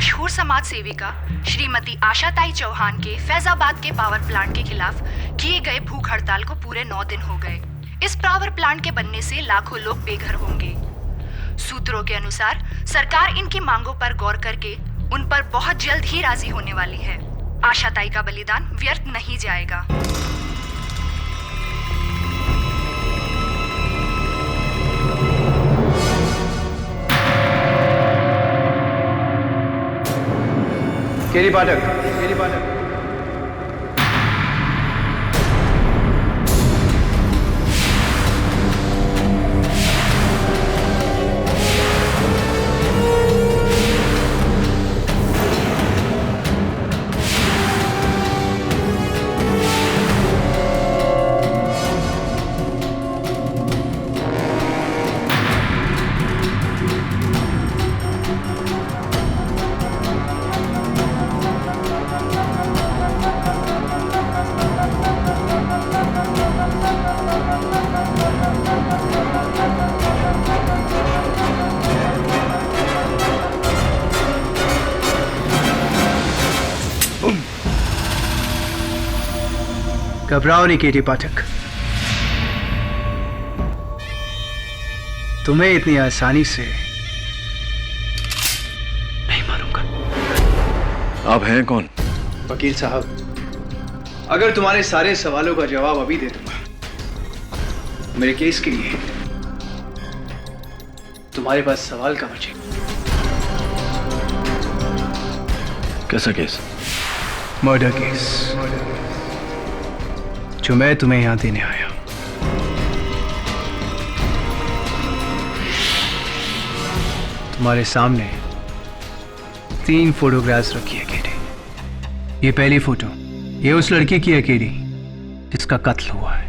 मशहूर समाज सेविका श्रीमती आशाताई चौहान के फैजाबाद के पावर प्लांट के खिलाफ किए गए भूख हड़ताल को पूरे 9 दिन हो गए। इस पावर प्लांट के बनने से लाखों लोग बेघर होंगे। सूत्रों के अनुसार सरकार इनकी मांगों पर गौर करके उन पर बहुत जल्द ही राजी होने वाली है। आशाताई का बलिदान व्यर्थ नहीं जाएगा। केरी पाठक। घबराओ नहीं केटी पाठक, तुम्हें इतनी आसानी से नहीं मारूंगा। आप हैं कौन? वकील साहब, अगर तुम्हारे सारे सवालों का जवाब अभी दे दूंगा, मेरे केस के लिए तुम्हारे पास सवाल का बचेगा। कैसा केस? मर्डर केस, जो मैं तुम्हें यहां देने आया। तुम्हारे सामने 3 फोटोग्राफ्स रखी है केडी। ये पहली फोटो, ये उस लड़की की है केडी जिसका कत्ल हुआ है।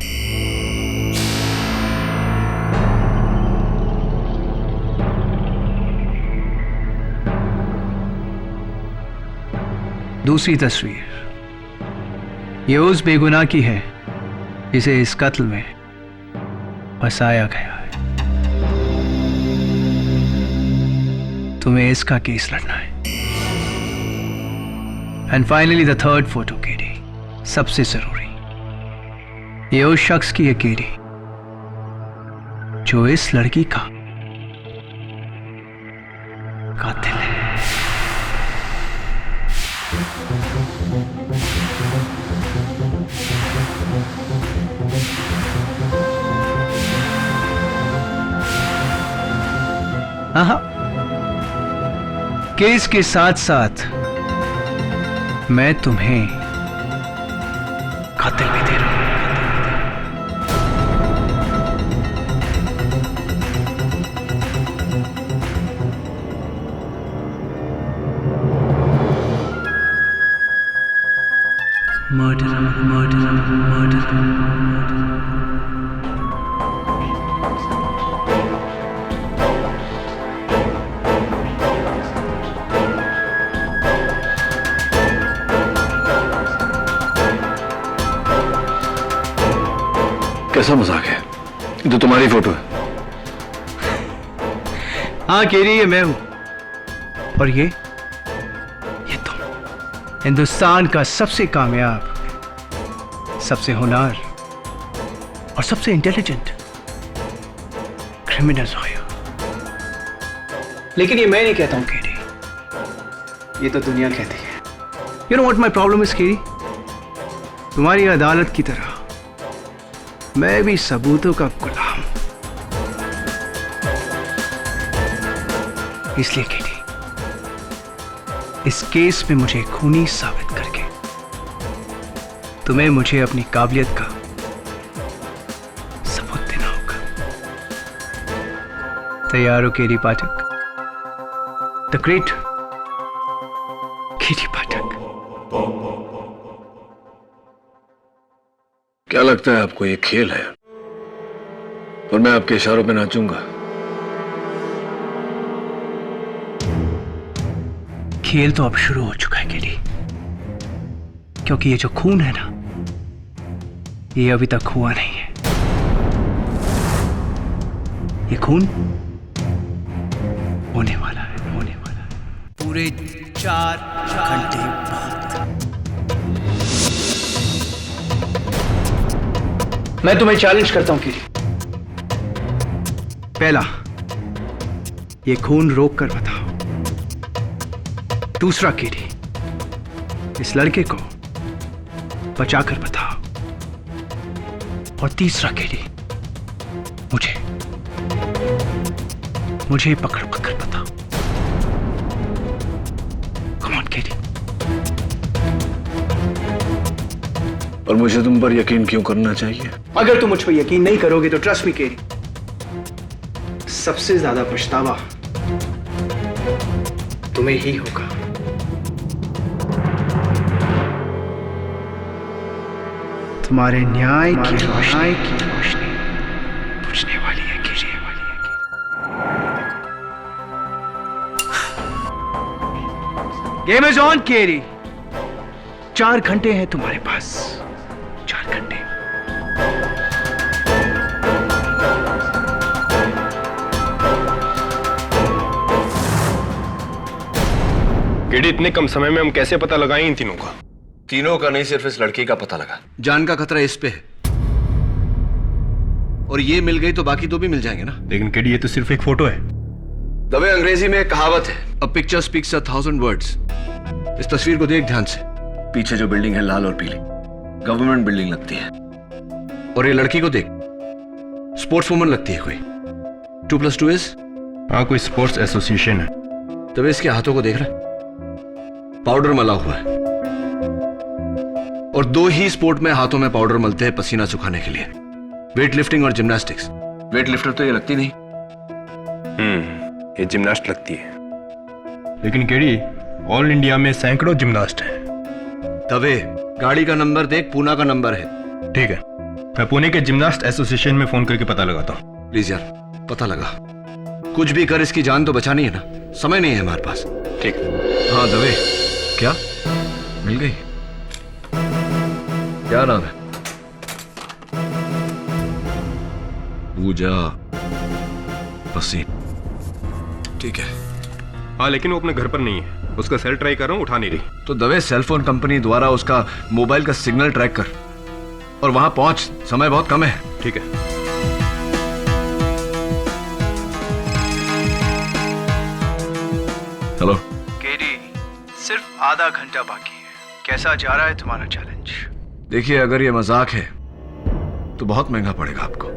दूसरी तस्वीर, ये उस बेगुनाह की है जिसे इस कत्ल में फंसाया गया है। तुम्हें इसका केस लड़ना है। And finally the third photo KD, सबसे जरूरी, ये उस शख्स की है केडी जो इस लड़की का कातिल है। हाँ, केस के साथ साथ मैं तुम्हें कातिल भी दे रहा हूं। Murder, murder, murder. कैसा मजाक है? ये तो तुम्हारी फोटो है। हाँ केरी, ये मैं हूं। और ये तुम, हिंदुस्तान का सबसे कामयाब, सबसे होनहार और सबसे इंटेलिजेंट क्रिमिनल लॉयर। लेकिन ये मैं नहीं कहता हूं केरी, ये तो दुनिया कहती है। You know what my problem is Kerry? तुम्हारी अदालत की तरह मैं भी सबूतों का गुलाम। इसलिए केटी, इस केस में मुझे खूनी साबित करके तुम्हें मुझे अपनी काबिलियत का सबूत देना होगा। तैयार हो केटी पाठक? द ग्रेट केटी पाठक। क्या लगता है आपको ये खेल है और मैं आपके इशारों पे नाचूंगा? खेल तो अब शुरू हो चुका है केडी, क्योंकि ये जो खून है ना, ये अभी तक हुआ नहीं है। ये खून होने वाला है, होने वाला है। पूरे 4 घंटे बाद। मैं तुम्हें चैलेंज करता हूं किरी। पहला, ये खून रोक कर बताओ। दूसरा किरी, इस लड़के को बचाकर बताओ। और तीसरा किरी, मुझे पकड़ बताओ। कम ऑन किरी। और मुझे तुम पर यकीन क्यों करना चाहिए? अगर तुम मुझ पर यकीन नहीं करोगे तो ट्रस्ट मी केरी, सबसे ज्यादा पछतावा तुम्हें ही होगा। तुम्हारे न्याय की रोशनी बुझने वाली है केरी। गेम इज ऑन केरी। 4 घंटे हैं तुम्हारे पास, 4 घंटे। केडी, इतने कम समय में हम कैसे पता लगाएं इन तीनों का? तीनों का नहीं, सिर्फ इस लड़की का पता लगा। जान का खतरा इस पे है, और ये मिल गई तो बाकी 2 भी मिल जाएंगे ना। लेकिन केडी, ये तो सिर्फ एक फोटो है। दबे, अंग्रेजी में एक कहावत है, अ पिक्चर स्पीक्स 1,000 वर्ड्स। इस तस्वीर को देख ध्यान से। पीछे जो बिल्डिंग है लाल और पीली, गवर्नमेंट बिल्डिंग लगती है। और ये लड़की को देख, स्पोर्ट्स वुमन लगती है कोई। 2+2 इज? हाँ, कोई स्पोर्ट्स एसोसिएशन है। तब इसके हाथों को देख रहा है, पाउडर मला हुआ है। और 2 ही स्पोर्ट में हाथों में पाउडर मलते हैं पसीना सुखाने के लिए, वेट लिफ्टिंग और जिम्नास्टिक्स। वेट लिफ्टर तो ये लगती नहीं। ये जिम्नास्ट लगती है। लेकिन केडी, ऑल इंडिया में सैकड़ों जिम्नास्ट हैं। तवे, गाड़ी का नंबर देख, पूना का नंबर है। ठीक है, मैं पुणे के जिम्नास्ट एसोसिएशन में फोन करके पता लगाता हूँ। प्लीज यार, पता लगा। कुछ भी कर, इसकी जान तो बचानी है ना। समय नहीं है हमारे पास। ठीक। हाँ दवे, क्या मिल गई? क्या नाम है? पूजा पसीन। ठीक है। हाँ, लेकिन वो अपने घर पर नहीं है। उसका सेल ट्राई कर रहा हूँ, उठा नहीं रही। तो दवे, सेलफोन कंपनी द्वारा उसका मोबाइल का सिग्नल ट्रैक कर और वहां पहुंच। समय बहुत कम है। ठीक है। हेलो केडी, सिर्फ आधा घंटा बाकी है। कैसा जा रहा है तुम्हारा चैलेंज? देखिए, अगर ये मजाक है तो बहुत महंगा पड़ेगा आपको।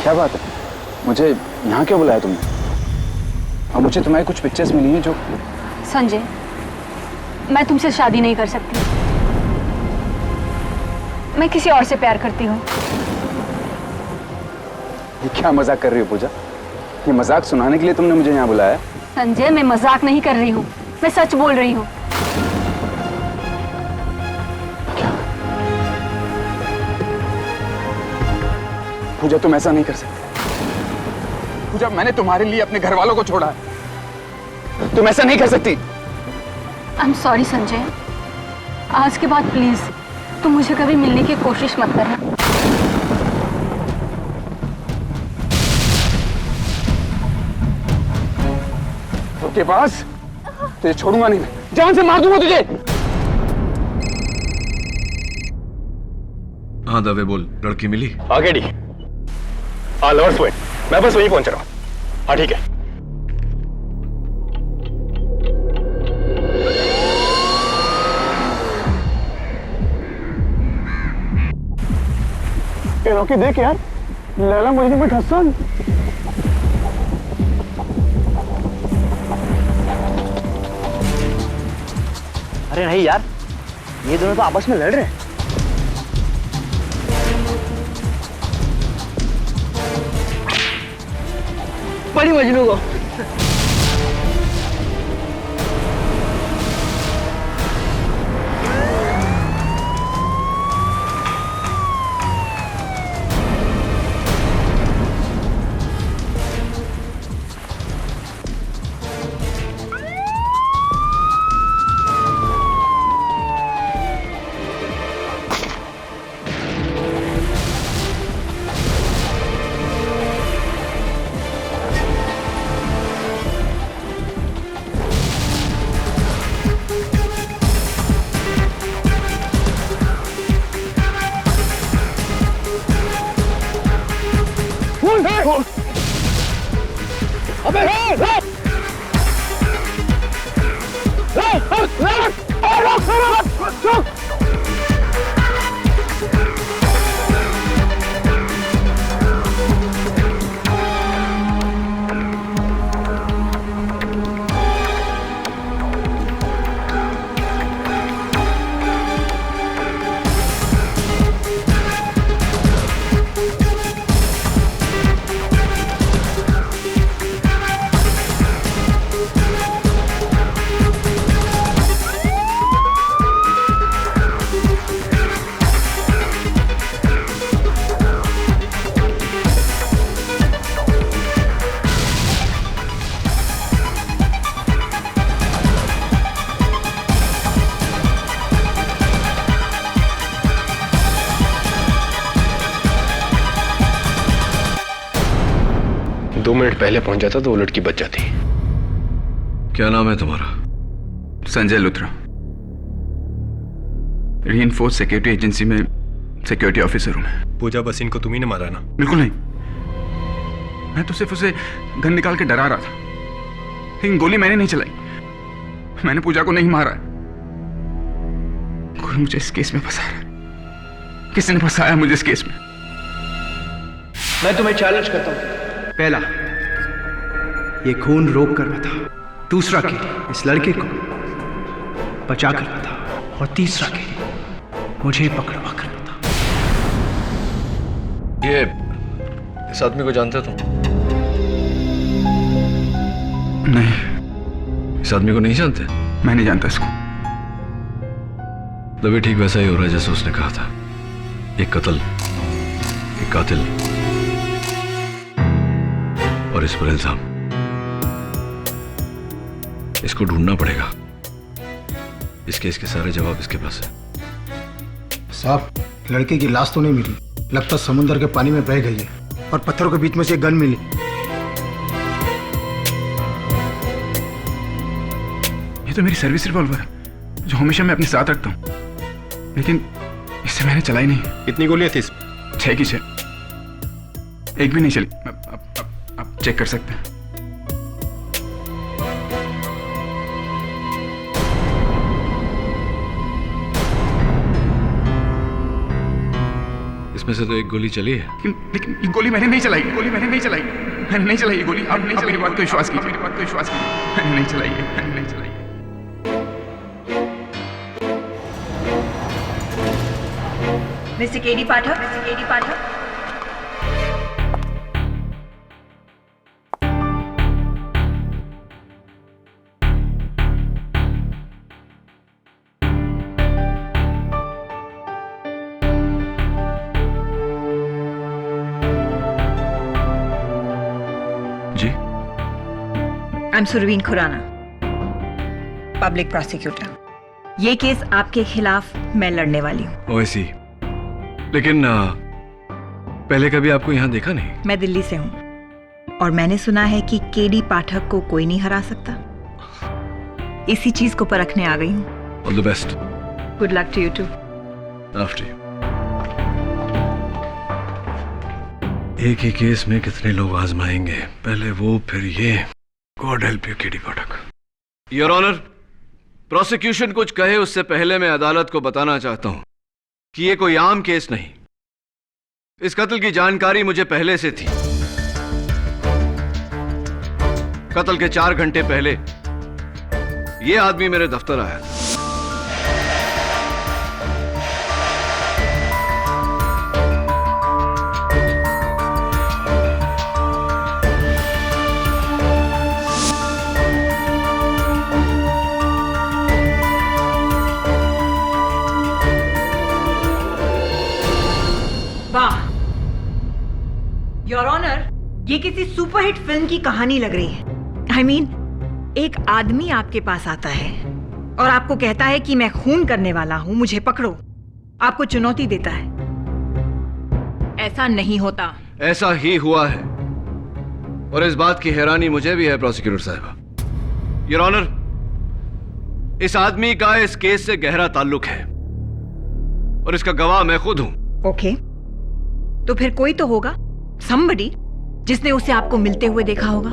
क्या बात है? मुझे यहाँ क्यों बुलाया तुमने? और मुझे तुम्हारी कुछ पिक्चर्स मिली हैं जो... संजय, मैं तुमसे शादी नहीं कर सकती। मैं किसी और से प्यार करती हूँ। ये क्या मजाक कर रही हो पूजा? ये मजाक सुनाने के लिए तुमने मुझे यहाँ बुलाया? संजय, मैं मजाक नहीं कर रही हूँ, मैं सच बोल रही हूँ। पूजा, तुम ऐसा नहीं कर सकती। पूजा, मैंने तुम्हारे लिए अपने घर वालों को छोड़ा है। तुम ऐसा नहीं कर सकती। आई एम सॉरी संजय। आज के बाद प्लीज तुम मुझे कभी मिलने की कोशिश मत करना। के पास तुझे छोड़ूंगा नहीं, मैं जान से मार दूंगा तुझे। हाँ दवे, बोल, लड़की मिली? आगे डी, लवर्स पॉइंट। मैं बस वहीं पहुंच रहा हूँ। हाँ ठीक है। रॉकी, देख यार, लैला मुझे में हसन। अरे नहीं यार, ये दोनों तो आपस में लड़ रहे हैं। पड़ी मजनू को। दो मिनट पहले पहुंच जाता तो वो लड़की बच जाती। क्या नाम है तुम्हारा? Sanjay Luthra, reinforce security agency में सिक्योरिटी ऑफिसर हूं मैं। पूजा बस इनको तुम ही ने मारा ना? बिल्कुल नहीं, मैं तो सिर्फ उसे गन निकाल के डरा रहा था, लेकिन गोली मैंने नहीं चलाई। मैंने पूजा को नहीं मारा। कोई मुझे इस केस में फंसा रहा है। किसी ने फंसाया मुझे इस केस में। मैं तुम्हें चैलेंज करता हूं। पहला, ये खून रोक कर बता। दूसरा के इस लड़के को बचा कर बता। और तीसरा के मुझे पकड़वा कर बता। ये इस आदमी को जानते हो तुम? नहीं, इस आदमी को नहीं जानते? मैं नहीं जानता इसको। तभी ठीक वैसा ही हो रहा है जैसे उसने कहा था। एक कत्ल, एक कातिल और इस पर इल्जाम। इसको ढूंढना पड़ेगा। इस केस के सारे जवाब इसके पास है। साहब, लड़के की लाश तो नहीं मिली, लगता समुद्र के पानी में बह गई है और पत्थरों के बीच में से एक गन मिली। ये तो मेरी सर्विस रिवॉल्वर है जो हमेशा मैं अपने साथ रखता हूं, लेकिन इससे मैंने चलाई नहीं। कितनी गोलियां थी इसमें? 6 की 6, एक भी नहीं चली। आप चेक कर सकते हैं। इसमें से तो एक गोली चली है। लेकिन ये गोली मैंने नहीं चलाई। मैंने नहीं चलाई ये गोली। आप मेरी बात को विश्वास कीजिए। मैंने नहीं चलाई है। मिस्टर केडी पाठक, जी, I am Surveen Khurana, public prosecutor. ये केस आपके खिलाफ मैं लड़ने वाली हूँ। ओएसी, लेकिन पहले कभी आपको यहाँ देखा नहीं। मैं दिल्ली से हूँ और मैंने सुना है कि केडी पाठक को कोई नहीं हरा सकता। इसी चीज को परखने आ गई हूँ। All the best. Good luck to you too. After you. एक ही केस में कितने लोग आजमाएंगे, पहले वो फिर ये। God help you KD Pathak. Your honour, prosecution कुछ कहे उससे पहले मैं अदालत को बताना चाहता हूं कि ये कोई आम केस नहीं। इस कत्ल की जानकारी मुझे पहले से थी। कत्ल के 4 घंटे पहले ये आदमी मेरे दफ्तर आया था। ये किसी सुपरहिट फिल्म की कहानी लग रही है। I mean, एक आदमी आपके पास आता है और आपको कहता है कि मैं खून करने वाला हूं, मुझे पकड़ो। आपको चुनौती देता है। ऐसा नहीं होता। ऐसा ही हुआ है, और इस बात की हैरानी मुझे भी है प्रोसिक्यूटर साहब। योर ऑनर, इस आदमी का इस केस से गहरा ताल्लुक है और इसका गवाह मैं खुद हूं। ओके, तो फिर कोई तो होगा, somebody, जिसने उसे आपको मिलते हुए देखा होगा।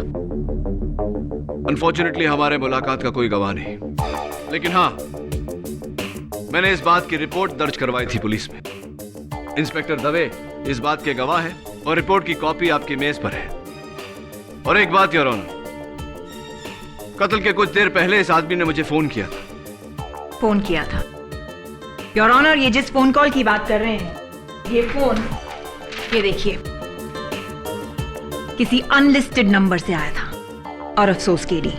अनफॉर्चुनेटली हमारे मुलाकात का कोई गवाह नहीं, लेकिन हाँ, मैंने इस बात की रिपोर्ट दर्ज करवाई थी पुलिस में। इंस्पेक्टर दवे इस बात के गवाह है और रिपोर्ट की कॉपी आपकी मेज पर है। और एक बात योर ऑनर, कत्ल के कुछ देर पहले इस आदमी ने मुझे फोन किया था। फोन किया था? योर ऑनर, ये जिस फोन कॉल की बात कर रहे हैं, ये फोन, ये देखिए, किसी अनलिस्टेड नंबर से आया था। और अफसोस केडी,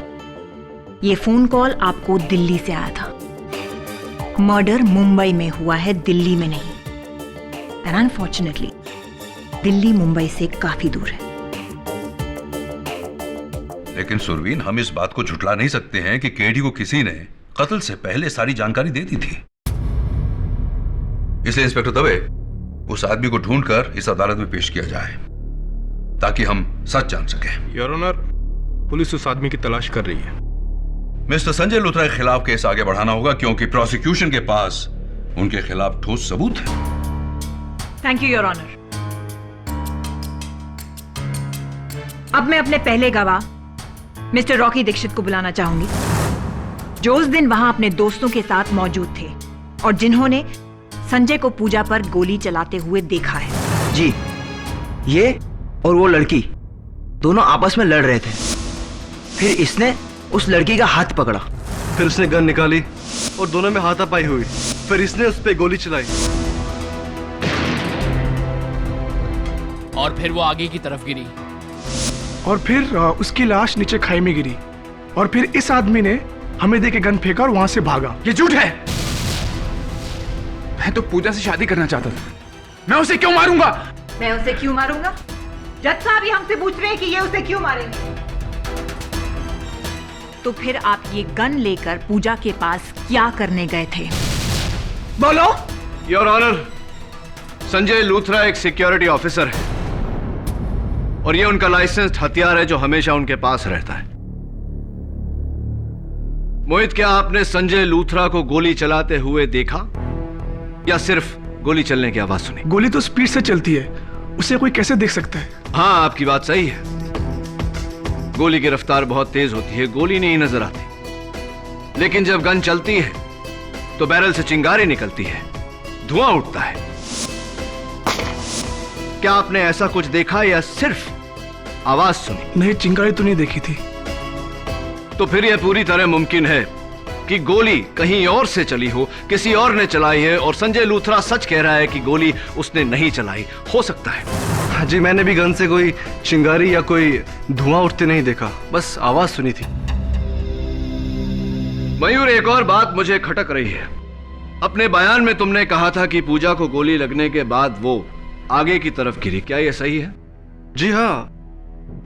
ये फोन कॉल आपको दिल्ली से आया था। मर्डर मुंबई में हुआ है, दिल्ली में नहीं। एंड अनफॉर्चुनेटली दिल्ली मुंबई से काफी दूर है। लेकिन सुरवीन, हम इस बात को झुठला नहीं सकते हैं कि केडी को किसी ने कत्ल से पहले सारी जानकारी दे दी थी। इसलिए इंस्पेक्टर दवे, उस आदमी को ढूंढकर इस अदालत में पेश किया जाए ताकि हम सच जान सकें। योर ऑनर, पुलिस उस आदमी की तलाश कर रही है। मिस्टर संजय लूथरा के खिलाफ केस आगे बढ़ाना होगा क्योंकि प्रोसिक्यूशन के पास उनके खिलाफ ठोस सबूत है। Thank you your honour. अब मैं अपने पहले गवाह मिस्टर रॉकी दीक्षित को बुलाना चाहूंगी, जो उस दिन वहां अपने दोस्तों के साथ मौजूद थे और जिन्होंने संजय को पूजा पर गोली चलाते हुए देखा है। जी, ये और वो लड़की दोनों आपस में लड़ रहे थे। फिर इसने उस लड़की का हाथ पकड़ा, फिर उसने गन निकाली और दोनों में हाथापाई हुई। फिर इसने उस पर गोली चलाई और फिर वो आगे की तरफ गिरी और फिर उसकी लाश नीचे खाई में गिरी और फिर इस आदमी ने हमें देके गन फेंका और वहां से भागा। ये झूठ है। मैं तो पूजा से शादी करना चाहता था। मैं उसे क्यों मारूंगा? मैं उसे क्यों मारूंगा? जज साहब ही हमसे पूछ रहे हैं कि ये उसे क्यों मारेंगे। तो फिर आप ये गन लेकर पूजा के पास क्या करने गए थे? बोलो। योर ऑनर, संजय लूथरा एक सिक्योरिटी ऑफिसर है और ये उनका लाइसेंस्ड हथियार है जो हमेशा उनके पास रहता है। मोहित, क्या आपने संजय लूथरा को गोली चलाते हुए देखा या सिर्फ गोली चलने की आवाज सुनी? गोली तो स्पीड से चलती है, उसे कोई कैसे देख सकता है? हाँ, आपकी बात सही है। गोली की रफ्तार बहुत तेज होती है, गोली नहीं नजर आती। लेकिन जब गन चलती है तो बैरल से चिंगारी निकलती है, धुआं उठता है। क्या आपने ऐसा कुछ देखा या सिर्फ आवाज सुनी? नहीं, चिंगारी तो नहीं देखी थी। तो फिर यह पूरी तरह मुमकिन है कि गोली कहीं और से चली हो, किसी और ने चलाई है और संजय लूथरा सच कह रहा है कि गोली उसने नहीं चलाई। हो सकता है। हाँ जी, मैंने भी गन से कोई चिंगारी या कोई धुआं उठते नहीं देखा, बस आवाज सुनी थी। मयूर, एक और बात मुझे खटक रही है। अपने बयान में तुमने कहा था कि पूजा को गोली लगने के बाद वो आगे की तरफ गिरी, क्या यह सही है? जी हाँ,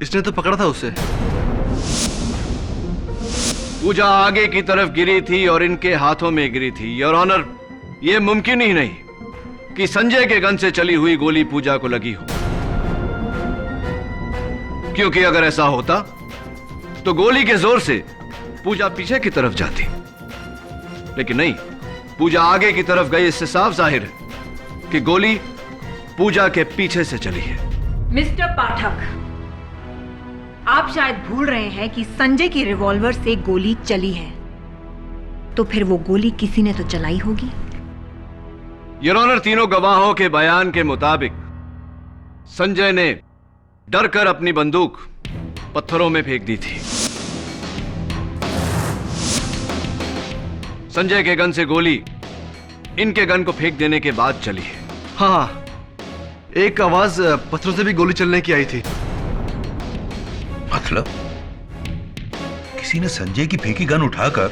इसने तो पकड़ा था उसे। पूजा आगे की तरफ गिरी थी और इनके हाथों में गिरी थी। योर ऑनर, यह मुमकिन ही नहीं कि संजय के गन से चली हुई गोली पूजा को लगी हो, क्योंकि अगर ऐसा होता तो गोली के जोर से पूजा पीछे की तरफ जाती, लेकिन नहीं, पूजा आगे की तरफ गई। इससे साफ जाहिर है कि गोली पूजा के पीछे से चली है। मिस्टर पाठक, आप शायद भूल रहे हैं कि संजय की रिवॉल्वर से गोली चली है, तो फिर वो गोली किसी ने तो चलाई होगी। योर ऑनर, तीनों गवाहों के बयान के मुताबिक संजय ने डरकर अपनी बंदूक पत्थरों में फेंक दी थी। संजय के गन से गोली इनके गन को फेंक देने के बाद चली है। हाँ, एक आवाज पत्थरों से भी गोली चलने की आई थी। मतलब किसी ने संजय की फेंकी गन उठाकर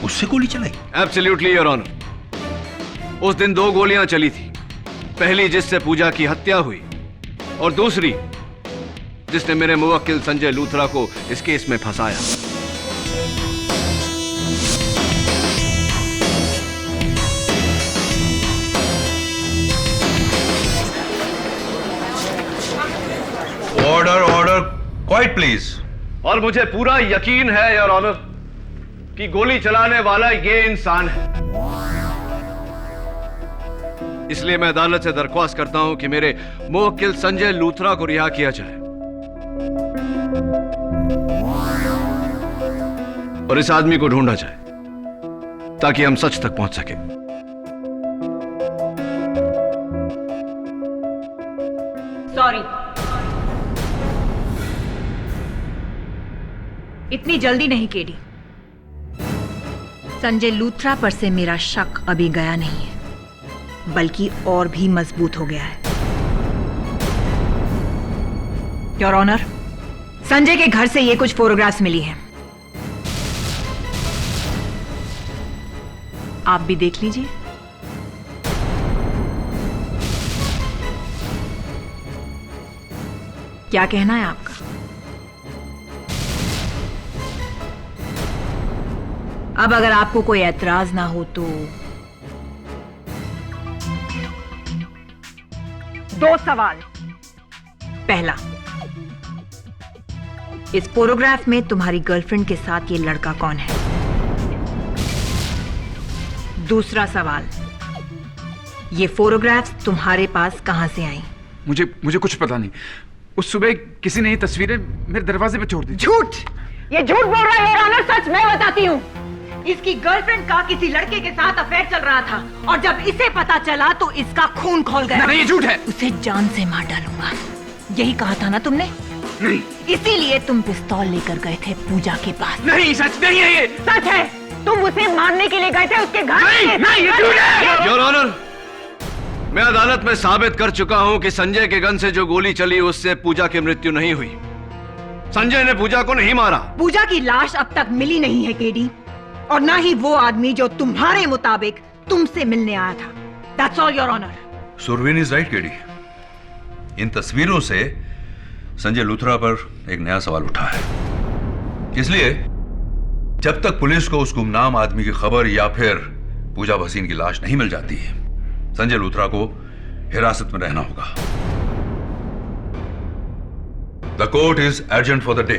उससे गोली चलाई? Absolutely your honour. उस दिन 2 गोलियां चली थी, पहली जिससे पूजा की हत्या हुई और दूसरी जिसने मेरे मुवक्किल संजय लूथरा को इस केस में फंसाया। Order order, quite please. और मुझे पूरा यकीन है योर ऑनर कि गोली चलाने वाला ये इंसान है। इसलिए मैं अदालत से दरख्वास्त करता हूं कि मेरे मुवक्किल संजय लूथरा को रिहा किया जाए और इस आदमी को ढूंढा जाए ताकि हम सच तक पहुंच सके। सॉरी, इतनी जल्दी नहीं केडी। संजय लूथरा पर से मेरा शक अभी गया नहीं है, बल्कि और भी मजबूत हो गया है। योर ऑनर, संजय के घर से ये कुछ फोटोग्राफ्स मिली हैं, आप भी देख लीजिए। क्या कहना है आपका? अब अगर आपको कोई ऐतराज ना हो तो 2 सवाल। पहला, इस फोटोग्राफ में तुम्हारी गर्लफ्रेंड के साथ ये लड़का कौन है? दूसरा सवाल, ये फोटोग्राफ्स तुम्हारे पास कहां से आई? मुझे कुछ पता नहीं। उस सुबह किसी ने ये तस्वीरें मेरे दरवाजे पे छोड़ दी। झूठ! ये झूठ बोल रहा है योर ऑनर। सच मैं बताती हूँ। इसकी गर्लफ्रेंड का किसी लड़के के साथ अफेयर चल रहा था और जब इसे पता चला तो इसका खून खौल गया। नहीं, ये झूठ है। उसे जान से मार डालूंगा, यही कहा था ना तुमने? नहीं। इसीलिए तुम पिस्तौल लेकर गए थे पूजा के पास। नहीं, सच नहीं है ये। सच है, तुम उसे मारने के लिए गए थे उसके घर। नहीं, ये झूठ है। योर ऑनर, मैं अदालत में साबित कर चुका हूं कि संजय के गन से जो गोली चली उससे पूजा की मृत्यु नहीं हुई। संजय ने पूजा को नहीं मारा। पूजा की लाश अब तक मिली नहीं है केडी, और ना ही वो आदमी जो तुम्हारे मुताबिक तुमसे मिलने आया था। That's all, Your Honor. Surveen is right KD. इन तस्वीरों से संजय लूथरा पर एक नया सवाल उठा है। इसलिए जब तक पुलिस को उस गुमनाम आदमी की खबर या फिर पूजा भसीन की लाश नहीं मिल जाती है, संजय लूथरा को हिरासत में रहना होगा। The court is urgent for the day.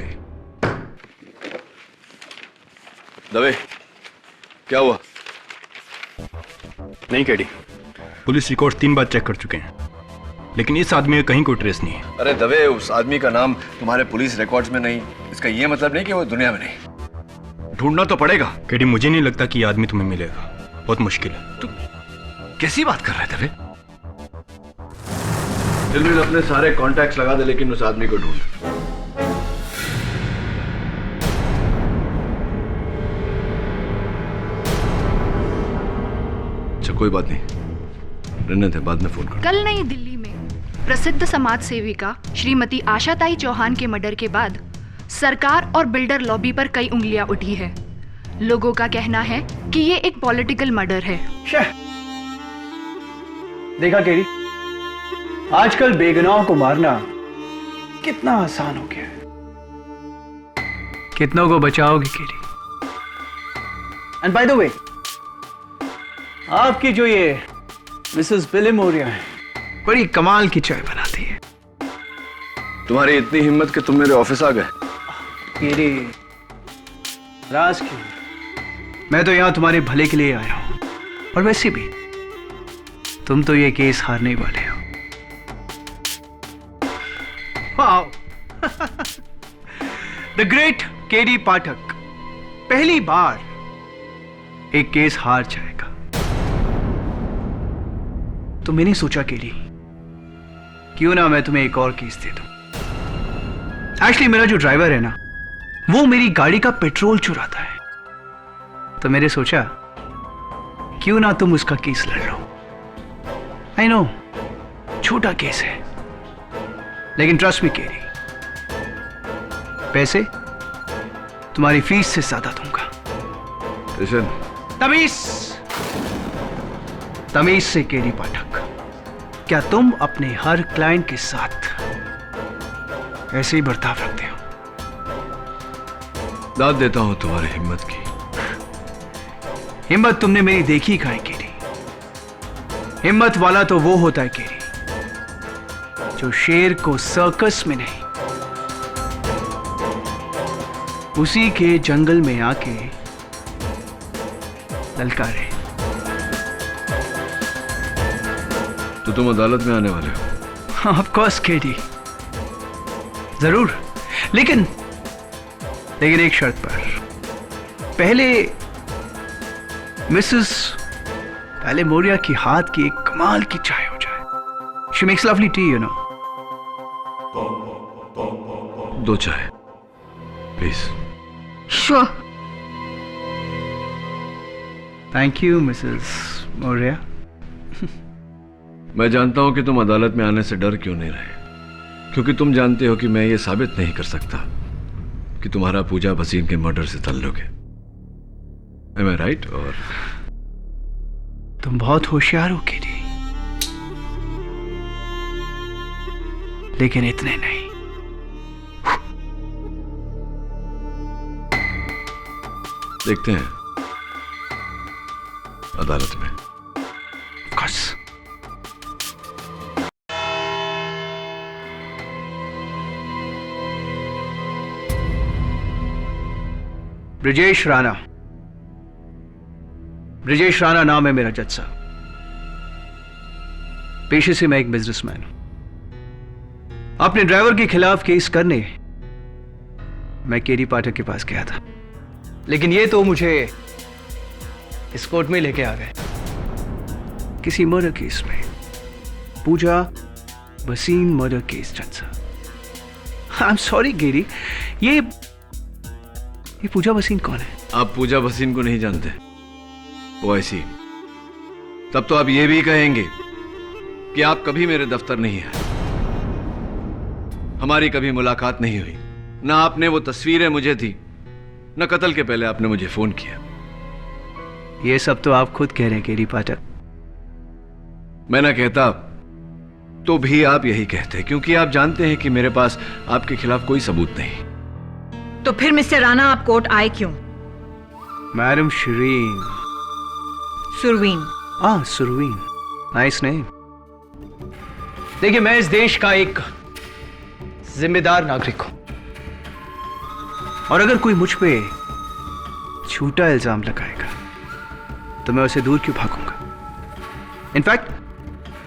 Dave, क्या हुआ? नहीं केडी, पुलिस रिकॉर्ड 3 बार चेक कर चुके हैं, लेकिन इस आदमी का कहीं कोई ट्रेस नहीं है। अरे दवे, उस आदमी का नाम तुम्हारे पुलिस रिकॉर्ड्स में नहीं, इसका ये मतलब नहीं कि वो दुनिया में नहीं। ढूंढना तो पड़ेगा। केडी, मुझे नहीं लगता कि ये आदमी तुम्हें मिलेगा, बहुत मुश्किल है। तू कैसी बात कर रहा है दवे? दिलवीर, अपने सारे कॉन्टैक्ट्स लगा दे, लेकिन उस आदमी को ढूंढ। अच्छा, कोई बात नहीं, रहने दे, बाद में फोन कर। कल नई दिल्ली में प्रसिद्ध समाज सेविका श्रीमती आशाताई चौहान के मर्डर के बाद सरकार और बिल्डर लॉबी पर कई उंगलियां उठी है। लोगों का कहना है कि ये एक पॉलिटिकल मर्डर है। देखा केडी, आजकल बेगुनाहों को मारना कितना आसान हो गया है। कितनों को बचाओगे KD? And by the way, आपकी जो ये मिसेस बिली मोरिया है, बड़ी कमाल की चाय बनाती है। तुम्हारी इतनी हिम्मत कि तुम मेरे ऑफिस आ गए? केडी, राज की, मैं तो यहां तुम्हारे भले के लिए आया हूं, और वैसे भी तुम तो ये केस हारने वाले हो। वाओ, द ग्रेट केडी पाठक पहली बार एक केस हार जाएगा। तो मैंने सोचा केडी, क्यों ना मैं तुम्हें एक और केस दे दूं। एक्चुअली मेरा जो ड्राइवर है ना, वो मेरी गाड़ी का पेट्रोल चुराता है, तो मैंने सोचा क्यों ना तुम उसका केस लड़ लो। आई नो, छोटा केस है, लेकिन ट्रस्ट मी केडी, पैसे तुम्हारी फीस से ज्यादा दूंगा। तमीज से केडी पाठक, क्या तुम अपने हर क्लाइंट के साथ ऐसे ही बर्ताव रखते हो। दाद देता हूं तुम्हारी हिम्मत की। हिम्मत तुमने मेरी देखी कहाँ है केरी? हिम्मत वाला तो वो होता है केरी जो शेर को सर्कस में नहीं, उसी के जंगल में आके ललकारे। तो तुम अदालत में आने वाले हो? ऑफ कोर्स केडी, जरूर, लेकिन एक शर्त पर। पहले मिसेस मोरिया की हाथ की एक कमाल की चाय हो जाए। She makes lovely tea, you know. 2 चाय please. Sure. Thank you Mrs Moriya. मैं जानता हूं कि तुम अदालत में आने से डर क्यों नहीं रहे, क्योंकि तुम जानते हो कि मैं ये साबित नहीं कर सकता कि तुम्हारा पूजा भसीन के मर्डर से ताल्लुक है। Am I right? और तुम बहुत होशियार हो केडी, लेकिन इतने नहीं। देखते हैं अदालत में। Of ब्रिजेश राणा। ब्रिजेश राणा नाम है मेरा जज साहब। पेशे से मैं एक बिजनेसमैन हूं। अपने ड्राइवर के खिलाफ केस करने मैं केडी पाठक के पास गया था, लेकिन ये तो मुझे इस कोर्ट में लेके आ गए किसी मर्डर केस में। पूजा भसीन मर्डर केस। जज साहब, आई एम सॉरी केडी, ये पूजा भसीन कौन है? आप पूजा भसीन को नहीं जानते? वो ऐसी, तब तो आप ये भी कहेंगे कि आप कभी मेरे दफ्तर नहीं आए, हमारी कभी मुलाकात नहीं हुई, ना आपने वो तस्वीरें मुझे दी, न कत्ल के पहले आपने मुझे फोन किया। ये सब तो आप खुद कह रहे हैं केडी पाठक। मैं ना कहता तो भी आप यही कहते, क्योंकि आप जानते हैं कि मेरे पास आपके खिलाफ कोई सबूत नहीं। तो फिर मिस्टर राणा आप कोर्ट आए क्यों? Madam Shareen. Surveen. Surveen, nice name. देखिए, मैं इस देश का एक जिम्मेदार नागरिक हूं, और अगर कोई मुझ पे झूठा इल्जाम लगाएगा तो मैं उसे दूर क्यों भागूंगा? इनफैक्ट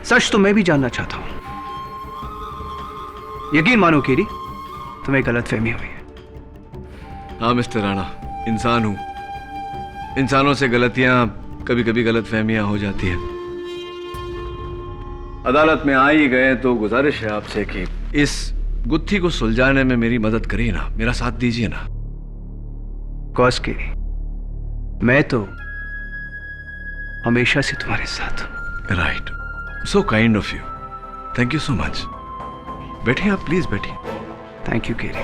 सच तो मैं भी जानना चाहता हूं। यकीन मानो केडी, तुम्हें गलतफहमी हुई है। हाँ मिस्टर राणा, इंसान हूं, इंसानों से गलतियां, कभी कभी गलतफहमियां हो जाती है। अदालत में आ ही गए तो गुजारिश है आपसे कि इस गुत्थी को सुलझाने में मेरी मदद करिए ना, मेरा साथ दीजिए ना। कॉस के मैं तो हमेशा से तुम्हारे साथ हूं। Right, so kind of you, thank you so much. बैठिए आप, प्लीज बैठिए। Thank you KD.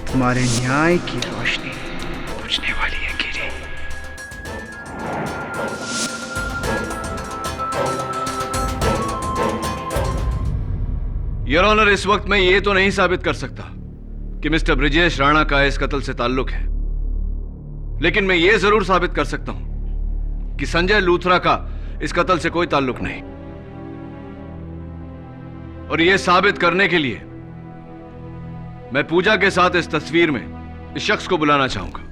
तुम्हारे न्याय की रोशनी बुझने वाली है केडी। योर ऑनर, इस वक्त मैं ये तो नहीं साबित कर सकता कि मिस्टर ब्रिजेश राणा का इस कत्ल से ताल्लुक है, लेकिन मैं ये जरूर साबित कर सकता हूं कि संजय लूथरा का इस कत्ल से कोई ताल्लुक नहीं। और यह साबित करने के लिए मैं पूजा के साथ इस तस्वीर में इस शख्स को बुलाना चाहूंगा,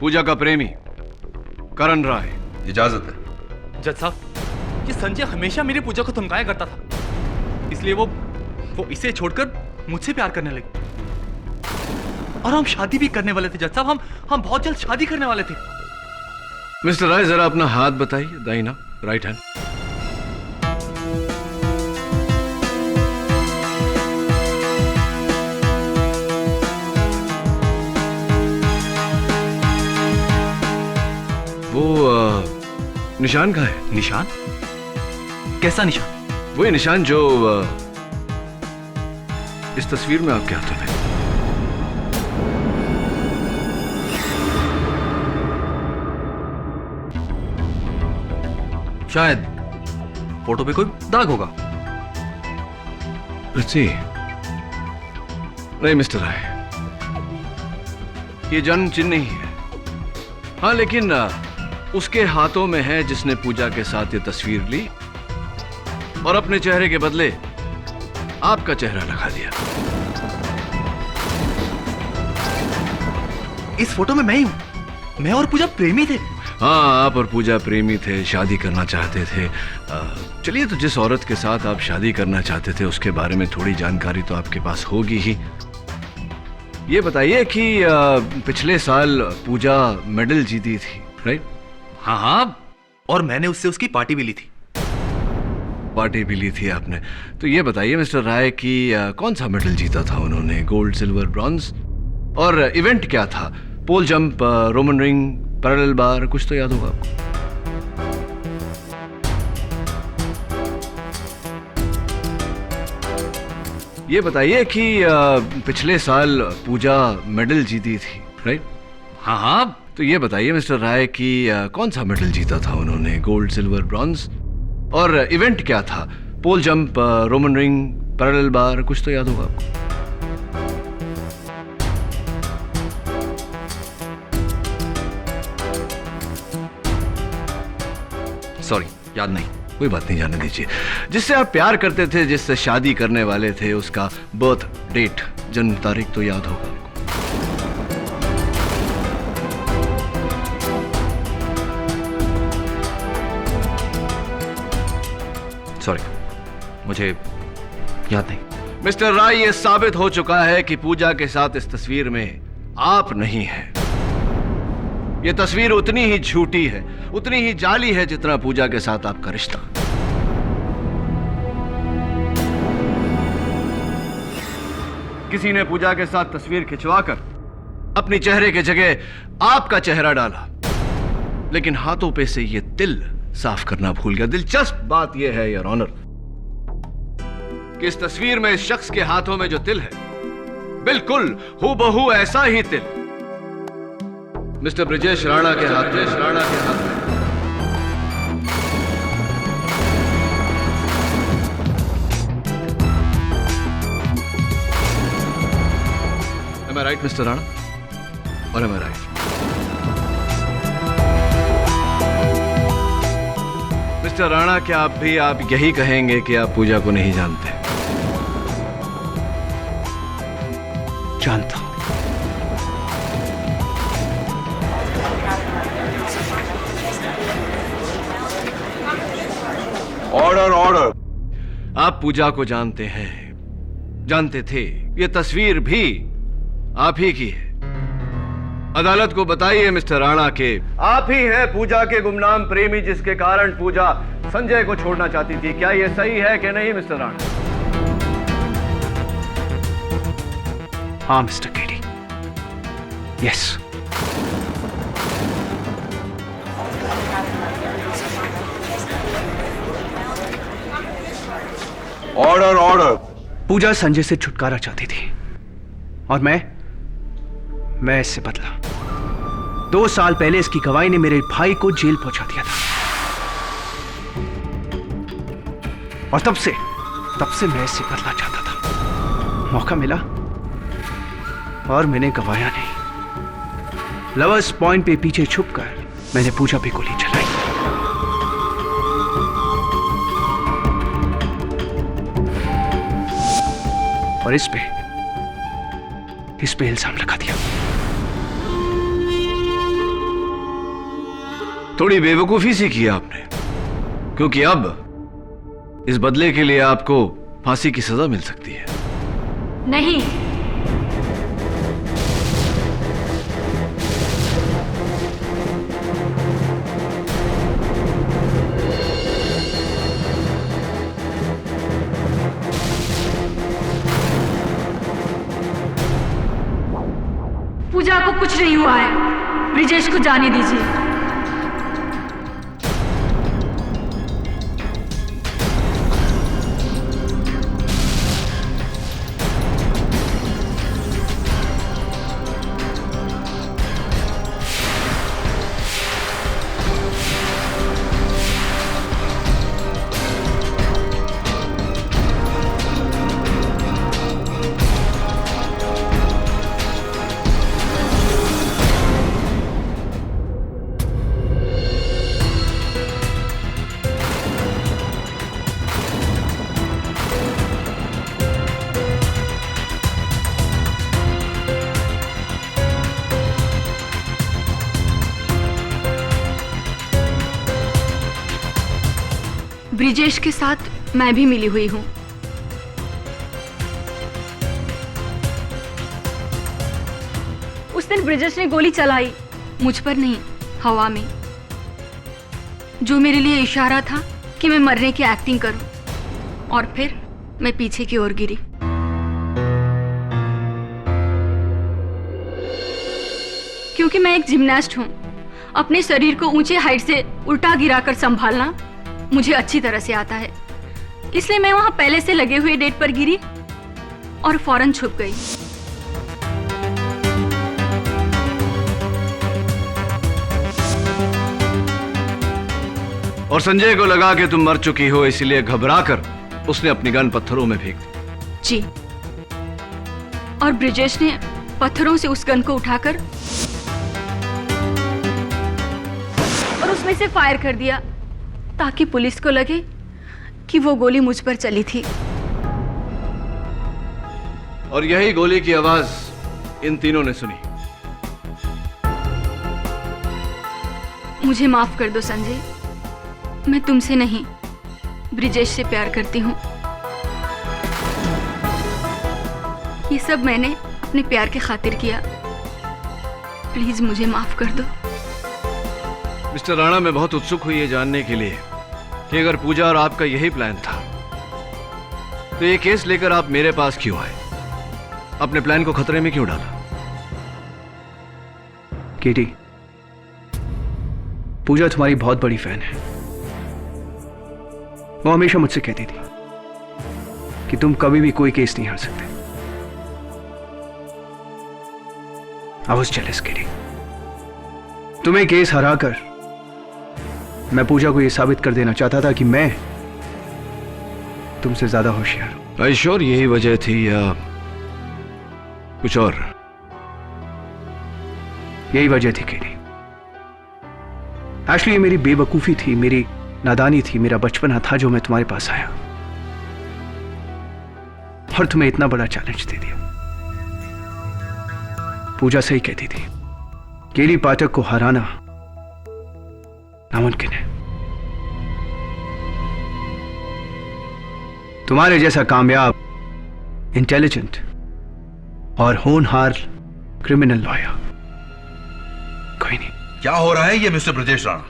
पूजा का प्रेमी करण राय। इजाजत है। जज साहब, ये संजय हमेशा मेरी पूजा को धमकाया करता था, इसलिए वो इसे छोड़कर मुझसे प्यार करने लगी, और हम शादी भी करने वाले थे। जज साहब, हम बहुत जल्द शादी करने वाले थे। मिस्टर राय, जरा अपना हाथ बताइए, दाहिना, राइट हैंड। निशान कहाँ है? निशान? कैसा निशान? वही निशान जो इस तस्वीर में आपके हाथों में। शायद फोटो पे कोई दाग होगा। Let's see. नहीं मिस्टर राय, ये जन्म चिन्ह नहीं है। हाँ लेकिन उसके हाथों में है जिसने पूजा के साथ ये तस्वीर ली और अपने चेहरे के बदले आपका चेहरा लगा दिया। इस फोटो में मैं ही हूं। मैं और पूजा प्रेमी थे। हाँ, आप और पूजा प्रेमी थे, शादी करना चाहते थे। चलिए, तो जिस औरत के साथ आप शादी करना चाहते थे उसके बारे में थोड़ी जानकारी तो आपके पास होगी ही। ये बताइए कि पिछले साल पूजा मेडल जीती थी, राइट? हाँ हाँ, और मैंने उससे उसकी पार्टी भी ली थी। पार्टी भी ली थी आपने? तो ये बताइए मिस्टर राय कि कौन सा मेडल जीता था उन्होंने? Gold, silver, bronze? और इवेंट क्या था? पोल जंप, रोमन रिंग, पैरेलल बार, कुछ तो याद होगा आपको? ये बताइए कि पिछले साल पूजा मेडल जीती थी, राइट? हाँ हाँ, तो ये बताइए मिस्टर राय कि कौन सा मेडल जीता था उन्होंने? Gold, silver, bronze? और इवेंट क्या था? पोल जंप, रोमन रिंग, पैरेलल बार, कुछ तो याद होगा आपको? सॉरी, याद नहीं। कोई बात नहीं, जाने दीजिए। जिससे आप प्यार करते थे, जिससे शादी करने वाले थे, उसका बर्थ डेट, जन्म तारीख तो याद होगा आपको? सॉरी, मुझे याद नहीं। मिस्टर राय, ये साबित हो चुका है कि पूजा के साथ इस तस्वीर में आप नहीं हैं। ये तस्वीर उतनी ही झूठी है, उतनी ही जाली है जितना पूजा के साथ आपका रिश्ता। किसी ने पूजा के साथ तस्वीर खिंचवाकर अपनी चेहरे के जगह आपका चेहरा डाला, लेकिन हाथों पे से ये तिल साफ करना भूल गया। दिलचस्प बात यह है योर ऑनर कि इस तस्वीर में इस शख्स के हाथों में जो तिल है, बिल्कुल हूबहू ऐसा ही तिल मिस्टर ब्रिजेश राणा के हाथ में। Am I right, mister Rana? और am I right? Mister Rana, क्या आप यही कहेंगे कि आप पूजा को नहीं जानते? जानता हूं। Order order. आप पूजा को जानते हैं, जानते थे। ये तस्वीर भी आप ही की है। अदालत को बताइए मिस्टर राणा के आप ही हैं पूजा के गुमनाम प्रेमी, जिसके कारण पूजा संजय को छोड़ना चाहती थी। क्या यह सही है कि नहीं मिस्टर राणा? हाँ mister KD, yes. Order order. Pooja Sanjay से छुटकारा चाहती थी और मैं इससे बदला। 2 साल पहले इसकी गवाही ने मेरे भाई को जेल पहुंचा दिया था, और तब से मैं इससे बदला चाहता था। मौका मिला और मैंने गवाया नहीं। लवर्स पॉइंट पे पीछे छुपकर मैंने पूजा पे गोली चलाई। और इस पे इल्जाम लगा दिया। थोड़ी बेवकूफी सी की आपने, क्योंकि अब इस बदले के लिए आपको फांसी की सजा मिल सकती है। नहीं, पूजा को कुछ नहीं हुआ है। ब्रिजेश को जाने दीजिए। ब्रिजेश के साथ मैं भी मिली हुई हूँ। उस दिन ब्रिजेश ने गोली चलाई। मुझ पर नहीं, हवा में, जो मेरे लिए इशारा था कि मैं मरने की एक्टिंग करूं। और फिर मैं पीछे की ओर गिरी। क्योंकि मैं एक जिम्नास्ट हूं, अपने शरीर को ऊंचे हाइट से उल्टा गिराकर संभालना मुझे अच्छी तरह से आता है। इसलिए मैं वहां पहले से लगे हुए डेट पर गिरी और फौरन छुप गई। और संजय को लगा कि तुम मर चुकी हो, इसलिए घबराकर उसने अपनी गन पत्थरों में फेंक दी। जी, और ब्रिजेश ने पत्थरों से उस गन को उठाकर और उसमें से फायर कर दिया ताकि पुलिस को लगे कि वो गोली मुझ पर चली थी। और यही गोली की आवाज इन तीनों ने सुनी। मुझे माफ कर दो संजय, मैं तुमसे नहीं, ब्रिजेश से प्यार करती हूँ। ये सब मैंने अपने प्यार के खातिर किया। प्लीज मुझे माफ कर दो। मिस्टर राणा, मैं बहुत उत्सुक हुई ये जानने के लिए कि अगर पूजा और आपका यही प्लान था तो ये केस लेकर आप मेरे पास क्यों आए? अपने प्लान को खतरे में क्यों डाला? केटी, पूजा तुम्हारी बहुत बड़ी फैन है। वो हमेशा मुझसे कहती थी कि तुम कभी भी कोई केस नहीं हार सकते। I was jealous, केटी। तुम्हें केस हराकर मैं पूजा को यह साबित कर देना चाहता था कि मैं तुमसे ज्यादा होशियार हूं। आई श्योर यही वजह थी या कुछ और? यही वजह थी केटी। एक्चुअली ये मेरी बेवकूफी थी, मेरी नादानी थी, मेरा बचपना था जो मैं तुम्हारे पास आया और तुम्हें इतना बड़ा चैलेंज दे दिया। पूजा सही कहती थी, केली पाठक को हराना नामुमकिन है। तुम्हारे जैसा कामयाब, इंटेलिजेंट और होनहार क्रिमिनल लॉयर कोई नहीं। क्या हो रहा है ये मिस्टर ब्रजेश राणा?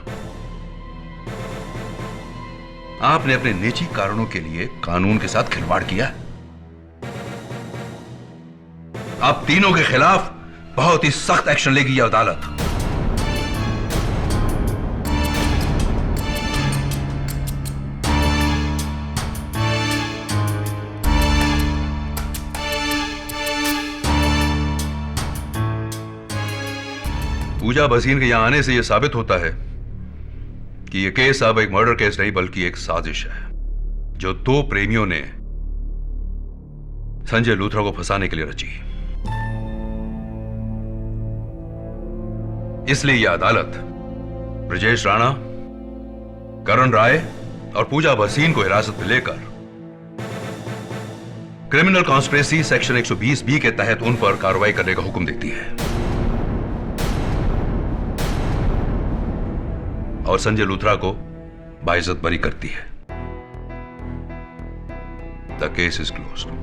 आपने अपने निजी कारणों के लिए कानून के साथ खिलवाड़ किया। आप तीनों के खिलाफ बहुत ही सख्त एक्शन लेगी यह अदालत। पूजा भसीन के यहां आने से यह साबित होता है कि यह केस अब एक मर्डर केस नहीं बल्कि एक साजिश है जो दो प्रेमियों ने संजय लूथरा को फंसाने के लिए रची। इसलिए यह अदालत ब्रजेश राणा, करण राय और पूजा भसीन को हिरासत में लेकर क्रिमिनल कॉन्स्पिरेसी सेक्शन 120B के तहत उन पर कार्रवाई करने का हुक्म देती है और संजय लूथरा को बाइज्जत बरी करती है। The case is closed.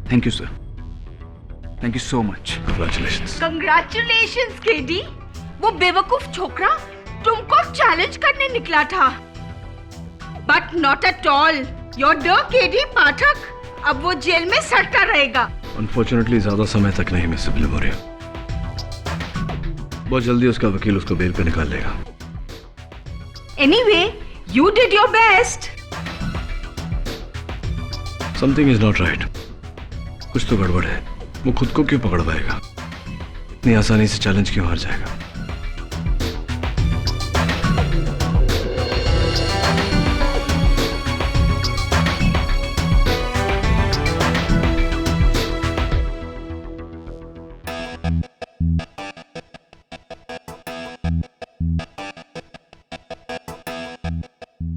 Thank you sir, thank you so much. Congratulations. Congratulations KD. वो बेवकूफ छोकरा तुमको चैलेंज करने निकला था, but not at all. Your डर केडी पाठक अब वो जेल में सड़ता रहेगा। अनफॉर्चुनेटली ज्यादा समय तक नहीं मिस मेमोरी। बहुत जल्दी उसका वकील उसको बेल पे निकाल लेगा। Anyway, you did your best. Something is not right. कुछ तो गड़बड़ है। वो खुद को क्यों पकड़ पाएगा? इतनी आसानी से चैलेंज क्यों हार जाएगा?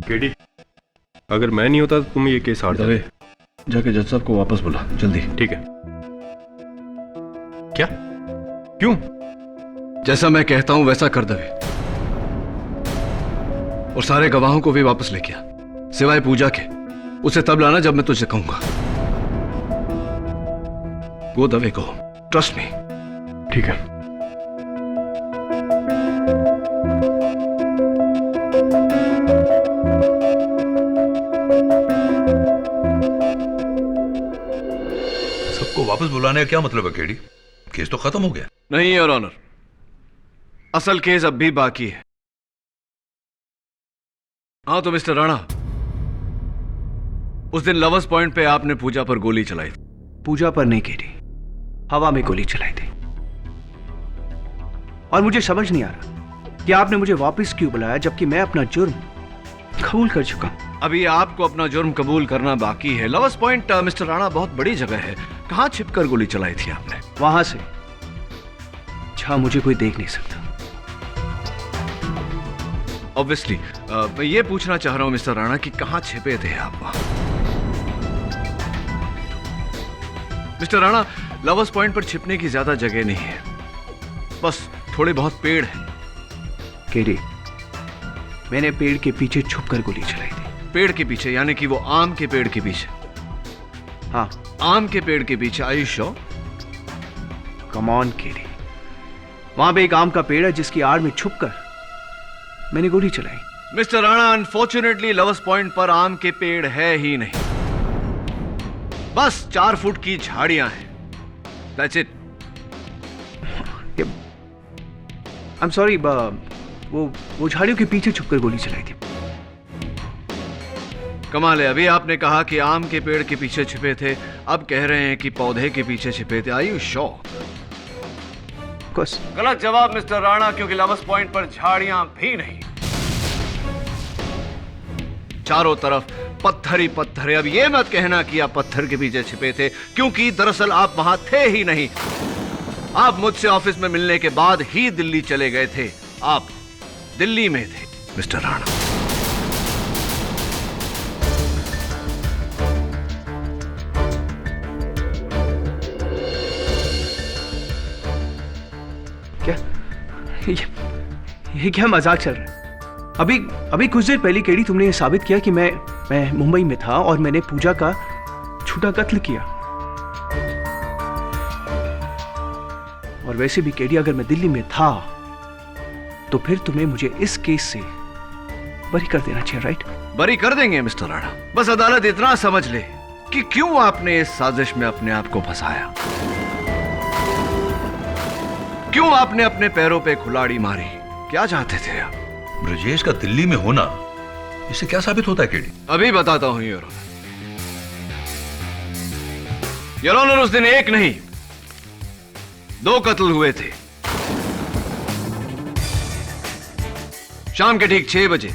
केडी, अगर मैं नहीं होता तो तुम ये केस हार दवे जाके जज साहब को वापस बुला जल्दी। ठीक है। क्या? क्यों? जैसा मैं कहता हूं वैसा कर दवे, और सारे गवाहों को भी वापस लेके आ, सिवाय पूजा के। उसे तब लाना जब मैं तुझे कहूंगा। गो दवे को, ट्रस्ट मी। ठीक है। सबको वापस बुलाने का क्या मतलब है केडी? केस तो खत्म हो गया। नहीं योर ऑनर, असल केस अब भी बाकी है। हाँ तो मिस्टर राणा, उस दिन लवर्स पॉइंट पे आपने पूजा पर गोली चलाई थी। पूजा पर नहीं केडी, हवा में गोली चलाई थी। और मुझे समझ नहीं आ रहा कि आपने मुझे वापस क्यों बुलाया, जबकि मैं अपना जुर्म कबूल कर चुका। अभी आपको अपना जुर्म कबूल करना बाकी है। लवर्स पॉइंट मिस्टर राणा बहुत बड़ी जगह है। कहां छिपकर गोली चलाई थी आपने? वहां से जहां मुझे कोई देख नहीं सकता। ऑब्वियसली मैं ये पूछना चाह रहा हूं मिस्टर राणा कि कहां छिपे थे आप वहां? मिस्टर राणा, लवर्स पॉइंट पर छिपने की ज्यादा जगह नहीं है, बस थोड़े बहुत पेड़ हैं। केडी, मैंने पेड़ के पीछे छुपकर गोली चलाई थी। पेड़ के पीछे यानी कि वो आम के पेड़ के पीछे? हाँ, आम के पेड़ के पीछे। Are you sure? Come on KD, वहां पे एक आम का पेड़ है जिसकी आड़ में छुपकर मैंने गोली चलाई। Mister Rana, unfortunately lovers point पर आम के पेड़ है ही नहीं, बस 4 फुट की झाड़ियां हैं। That's it. I'm sorry, वो झाड़ियों के पीछे छुपकर गोली चलाई थी। कमाल है, अभी आपने कहा कि आम के पेड़ के पीछे छिपे थे, अब कह रहे हैं कि पौधे के पीछे छिपे थे। Are you sure? गलत जवाब मिस्टर राणा, क्योंकि लवर्स पॉइंट पर झाड़ियां भी नहीं, चारों तरफ पत्थर ही पत्थर है। अब ये मत कहना कि आप पत्थर के पीछे छिपे थे, क्योंकि दरअसल आप वहां थे ही नहीं। आप मुझसे ऑफिस में मिलने के बाद ही दिल्ली चले गए थे। आप दिल्ली में थे मिस्टर राणा। क्या ये क्या मजाक चल रहा है? अभी कुछ देर पहले केडी तुमने ये साबित किया कि मैं मुंबई में था और मैंने पूजा का झूठा कत्ल किया। और वैसे भी केडी, अगर मैं दिल्ली में था तो फिर तुम्हें मुझे इस केस से बरी कर देना चाहिए, राइट? बरी कर देंगे मिस्टर राणा, बस अदालत इतना समझ ले कि क्यों आपने इस साजिश में अपने आप को फंसाया, क्यों आपने अपने पैरों पे कुल्हाड़ी मारी, क्या चाहते थे आप? ब्रजेश का दिल्ली में होना इससे क्या साबित होता है केडी? अभी बताता हूं योर ऑनर। योर ऑनर, उस दिन एक नहीं 2 कत्ल हुए थे। शाम के ठीक 6 बजे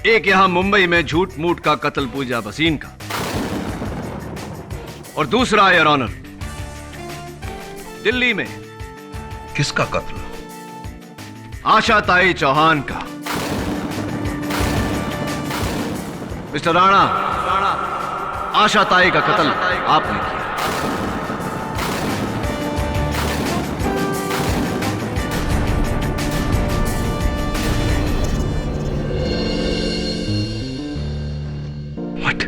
एक यहां मुंबई में झूठ मूठ का कत्ल पूजा भसीन का, और दूसरा योर ऑनर दिल्ली में। किसका कत्ल? आशा ताई चौहान का। मिस्टर राणा, आशा ताई का कत्ल आपने किया। What?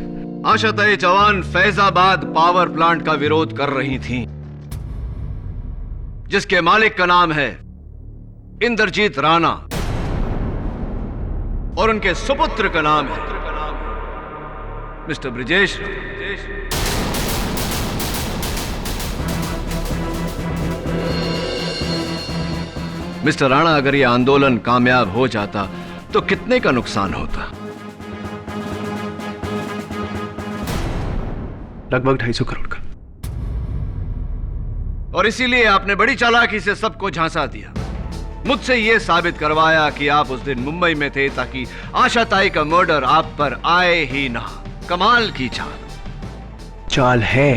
आशा ताई चौहान फैजाबाद पावर प्लांट का विरोध कर रही थीं, जिसके मालिक का नाम है इंद्रजीत राणा और उनके सुपुत्र का नाम है मिस्टर ब्रिजेश। मिस्टर राणा, अगर यह आंदोलन कामयाब हो जाता तो कितने का नुकसान होता? लगभग 250 करोड़ का। और इसीलिए आपने बड़ी चालाकी से सबको झांसा दिया, मुझसे यह साबित करवाया कि आप उस दिन मुंबई में थे ताकि आशा ताई का मर्डर आप पर आए ही ना। कमाल की चाल है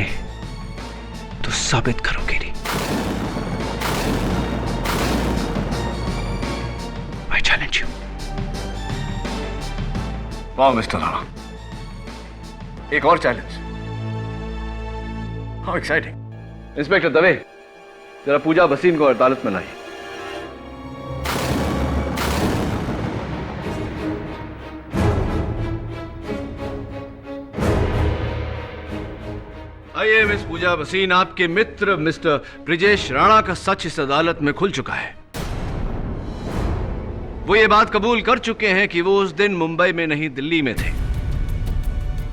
तो साबित करो केडी। I challenge you. वाह मिस्टर राणा, एक और challenge. How exciting. Inspector Dave, जरा पूजा भसीन को अदालत में लाइए। आइए मिस पूजा भसीन, आपके मित्र मिस्टर ब्रिजेश राणा का सच इस अदालत में खुल चुका है। वो ये बात कबूल कर चुके हैं कि वो उस दिन मुंबई में नहीं दिल्ली में थे।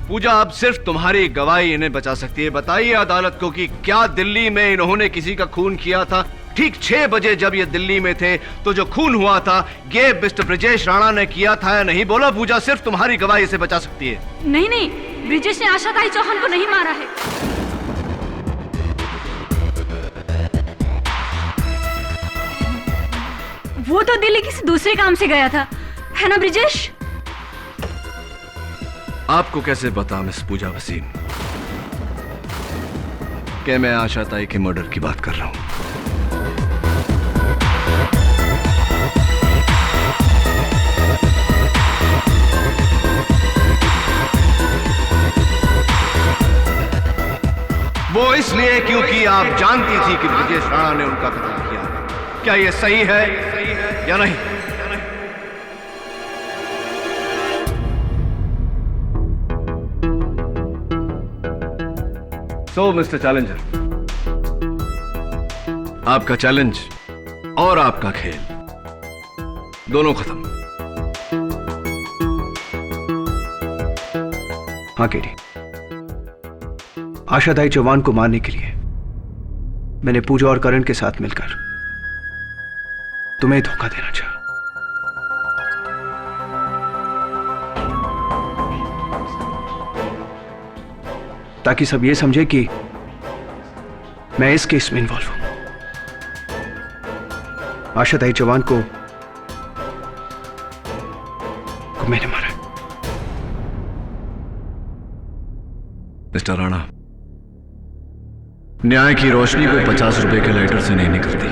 पूजा, अब सिर्फ तुम्हारी गवाही इन्हें बचा सकती है। बताइए अदालत को कि क्या दिल्ली में इन्होंने किसी का खून किया था? ठीक 6 बजे जब ये दिल्ली में थे तो जो खून हुआ था ये मिस्टर ब्रिजेश राणा ने किया था या नहीं? बोला पूजा, सिर्फ तुम्हारी गवाही इसे बचा सकती है। नहीं नहीं, ब्रिजेश ने आशा ताई चौहान को नहीं मारा है। वो तो दिल्ली किसी दूसरे काम से गया था, है ना ब्रिजेश? आपको कैसे पता मिस पूजा भसीन कि मैं आशा ताई के मर्डर की बात कर रहा हूं? वो इसलिए क्योंकि आप जानती थी कि ब्रिजेश राणा ने उनका कत्ल किया। क्या ये सही है या नहीं? सो मिस्टर चैलेंजर, आपका चैलेंज और आपका खेल दोनों खत्म। हाँ केडी, आशा ताई चौहान को मारने के लिए मैंने पूजा और करण के साथ मिलकर तुम्हें धोखा देना चाहा। ताकि सब ये समझे कि मैं इस केस में इन्वॉल्व हूं। आशा ताई चौहान को मैंने मारा। मिस्टर राणा, न्याय की रोशनी को 50 रुपए के लाइटर से नहीं निकलती,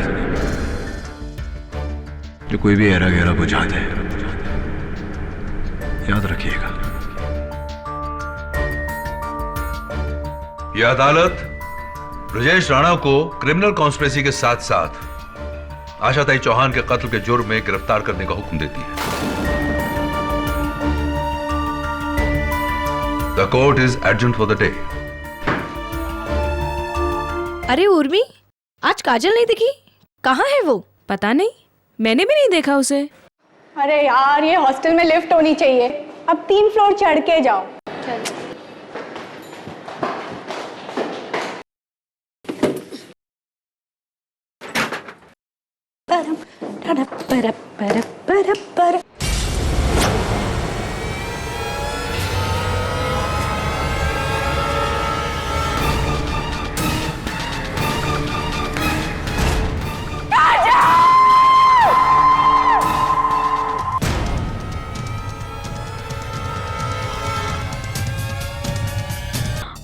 जो कोई भी ऐरा गहरा बुझा दे। याद रखिएगा। यह अदालत ब्रजेश राणा को क्रिमिनल कॉन्स्पिरेसी के साथ साथ आशा ताई चौहान के कत्ल के जुर्म में गिरफ्तार करने का हुक्म देती है। The court is adjourned for the day. अरे उर्मी, आज काजल नहीं दिखी, कहाँ है वो? पता नहीं, मैंने भी नहीं देखा उसे। अरे यार, ये हॉस्टल में लिफ्ट होनी चाहिए। अब 3 फ्लोर चढ़ के जाओ। चलो।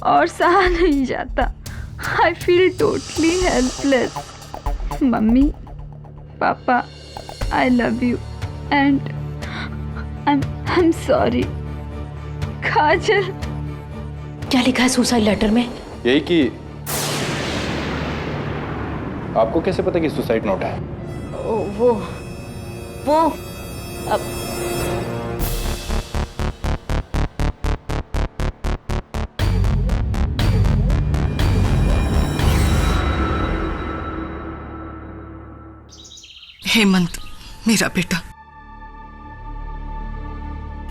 और सहा नहीं जाता। I feel totally helpless. Mummy, papa, I love you and I am sorry. Kajal, क्या लिखा है सुसाइड लेटर में? यही कि आपको कैसे पता कि सुसाइड नोट है? वो अब हेमंत मेरा बेटा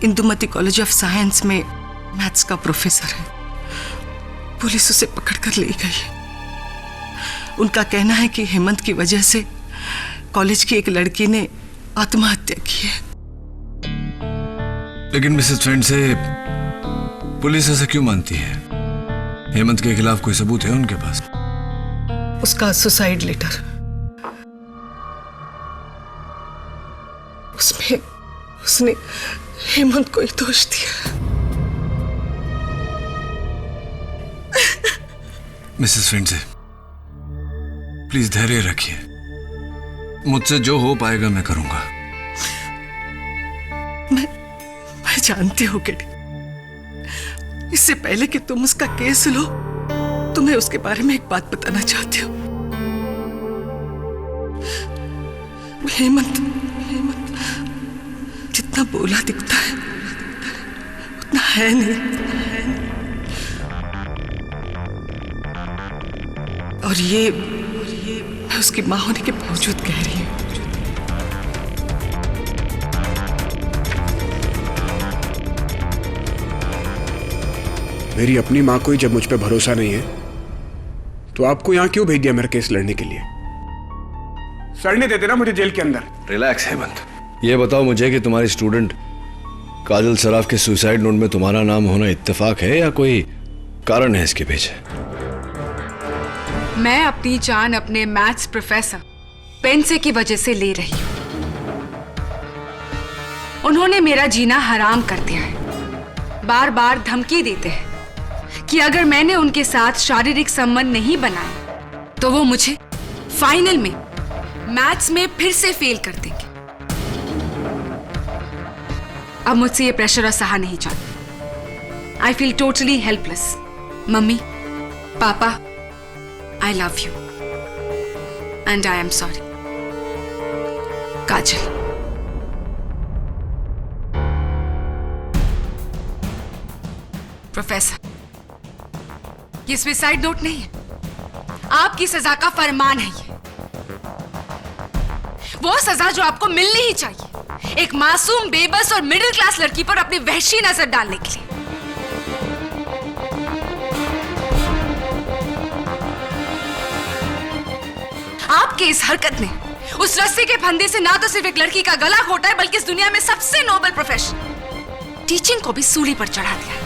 इंदुमती कॉलेज ऑफ साइंस में मैथ्स का प्रोफेसर है। पुलिस उसे पकड़कर ले गई। उनका कहना है कि हेमंत की वजह से कॉलेज की एक लड़की ने आत्महत्या की है। लेकिन मिसेस फ्रेंड से पुलिस ऐसा क्यों मानती है? हेमंत के खिलाफ कोई सबूत है उनके पास? उसका सुसाइड लेटर, उसमें उसने हेमंत को ही दोष दिया। मिसेस फ्रेंड से प्लीज धैर्य रखिए। मुझसे जो हो पाएगा मैं करूंगा। मैं मैं जानती हूँ केडी, इससे पहले कि तुम उसका केस लो, तुम्हें उसके बारे में एक बात बताना चाहती हूँ। हेमंत जितना बोला दिखता है उतना है नहीं। और ये मैं उसकी माँ होने के बावजूद कह रही हूँ। मेरी अपनी माँ को ही जब मुझ पे भरोसा नहीं है तो आपको यहाँ क्यों भेज दिया मेरा केस लड़ने के लिए? सड़ने देते ना मुझे जेल के अंदर। रिलैक्स हेमंत, ये बताओ मुझे कि तुम्हारी स्टूडेंट काजल सराफ के सुसाइड नोट में तुम्हारा नाम होना इत्तेफाक है या कोई कारण है इसके पीछे? मैं अपनी जान अपने मैथ्स प्रोफेसर पेंसे की वजह से ले रही हूं। उन्होंने मेरा जीना हराम कर दिया है। बार बार धमकी देते हैं कि अगर मैंने उनके साथ शारीरिक संबंध नहीं बनाया तो वो मुझे फाइनल में मैथ्स में फिर से फेल कर देंगे। अब मुझसे ये प्रेशर और सहा नहीं जाता। I feel totally helpless. Mummy, पापा, I love you and I am sorry. Kajal. Professor, ये सुसाइड नोट नहीं है, आपकी सजा का फरमान है ये। वो सजा जो आपको मिलनी ही चाहिए एक मासूम, बेबस और मिडिल क्लास लड़की पर अपनी वहशी नजर डालने के लिए। आपकी इस हरकत ने उस रस्सी के फंदे से ना तो सिर्फ एक लड़की का गला घोटा है बल्कि इस दुनिया में सबसे नोबल प्रोफेशन टीचिंग को भी सूली पर चढ़ा दिया है।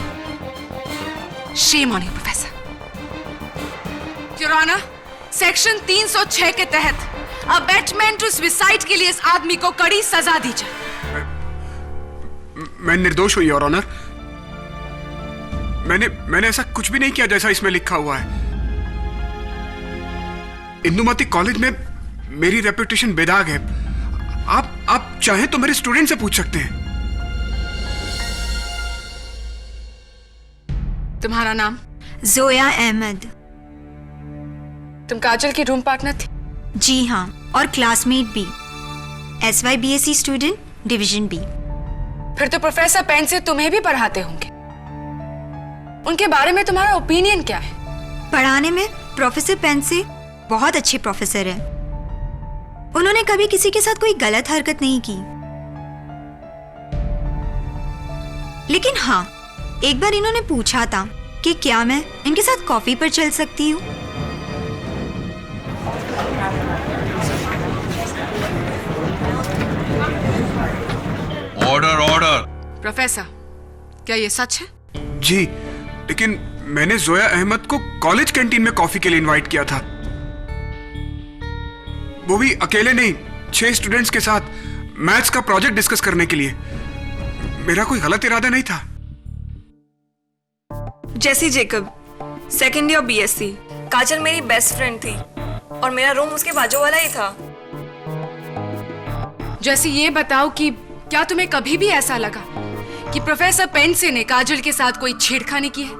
Shame on you professor. Your honour, section 306 के तहत अबेटमेंट टू सुसाइड के लिए इस आदमी को कड़ी सजा दी जाए। मैं निर्दोष हूं योर ऑनर। मैंने ऐसा कुछ भी नहीं किया जैसा इसमें लिखा हुआ है। इंदुमती कॉलेज में मेरी रेपुटेशन बेदाग है। आप चाहें तो मेरे स्टूडेंट से पूछ सकते हैं। तुम्हारा नाम? जोया अहमद। तुम काजल की रूम पार्टनर थी? जी हाँ, और क्लासमेट भी। SY BSc student, division B. फिर तो प्रोफेसर पेन से तुम्हें भी पढ़ाते होंगे। उनके बारे में तुम्हारा ओपिनियन क्या है? पढ़ाने में प्रोफेसर पेन से बहुत अच्छे प्रोफेसर हैं। उन्होंने कभी किसी के साथ कोई गलत हरकत नहीं की। लेकिन हाँ, एक बार इन्होंने पूछा था कि क्या मैं इनके साथ कॉफी पर चल सकती हूँ। Order order. प्रोफेसर, क्या ये सच है? जी, लेकिन मैंने जोया अहमद को कॉलेज कैंटीन में कॉफी के लिए इनवाइट किया था। वो भी अकेले नहीं, 6 स्टूडेंट्स के साथ मैथ्स का प्रोजेक्ट डिस्कस करने के लिए। मेरा कोई गलत इरादा नहीं था। जेसी जेकब, सेकेंड ईयर BSc। काजल मेरी बेस्ट फ्रेंड थी और मेरा रूम उसके बाजू वाला ही था। जैसे ये बताओ कि क्या तुम्हें कभी भी ऐसा लगा कि प्रोफेसर पेंसे ने काजल के साथ कोई छेड़खानी की है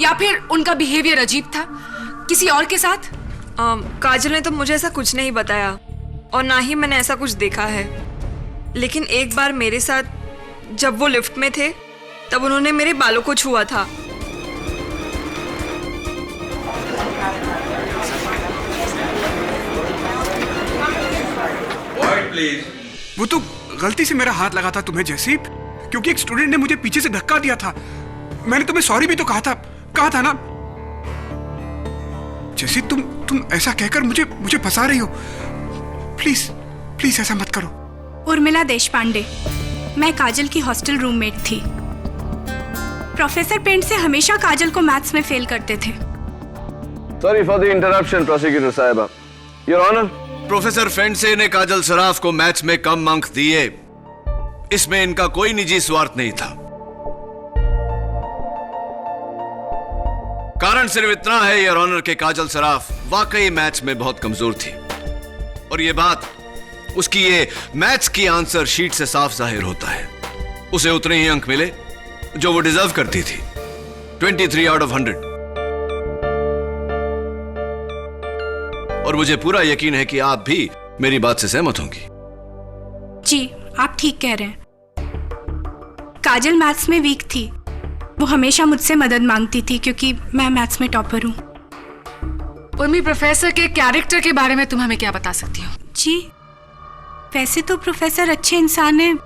या फिर उनका बिहेवियर अजीब था किसी और के साथ? काजल ने तो मुझे ऐसा कुछ नहीं बताया और ना ही मैंने ऐसा कुछ देखा है। लेकिन एक बार मेरे साथ जब वो लिफ्ट में थे तब उन्होंने मेरे बालों को छुआ था। वो तो गलती से मेरा हाथ लगा था तुम्हें जैसी, क्योंकि एक स्टूडेंट ने मुझे पीछे से धक्का दिया था। मैंने तुम्हें सॉरी भी तो कहा था ना। जैसी तुम ऐसा कहकर मुझे फंसा रही हो। प्लीज ऐसा मत करो। उर्मिला देशपांडे, मैं काजल की हॉस्टल रूममेट थी। प्रोफेसर पेंट से हमेशा काजल को मैथ्स में फेल करते थे। Sorry for the interruption prosecutor साहिबा। योर ऑनर, प्रोफेसर फेंडसे ने काजल सराफ को मैथ्स में कम अंक दिए, इसमें इनका कोई निजी स्वार्थ नहीं था। कारण सिर्फ इतना है योर ऑनर के काजल सराफ वाकई मैथ्स में बहुत कमजोर थी और यह बात उसकी ये मैथ्स की आंसर शीट से साफ जाहिर होता है। उसे उतने ही अंक मिले जो वो डिजर्व करती थी, 23 आउट ऑफ 100। और मुझे पूरा यकीन है कि आप भी मेरी बात से सहमत होंगी। जी, आप ठीक कह रहे हैं। काजल मैथ्स में वीक थी। वो हमेशा मुझसे मदद मांगती थी क्योंकि मैं मैथ्स में टॉपर हूँ। उर्मी, प्रोफेसर के कैरेक्टर के बारे में तुम हमें क्या बता सकती हो? जी, वैसे तो प्रोफेसर अच्छे इंसान हैं,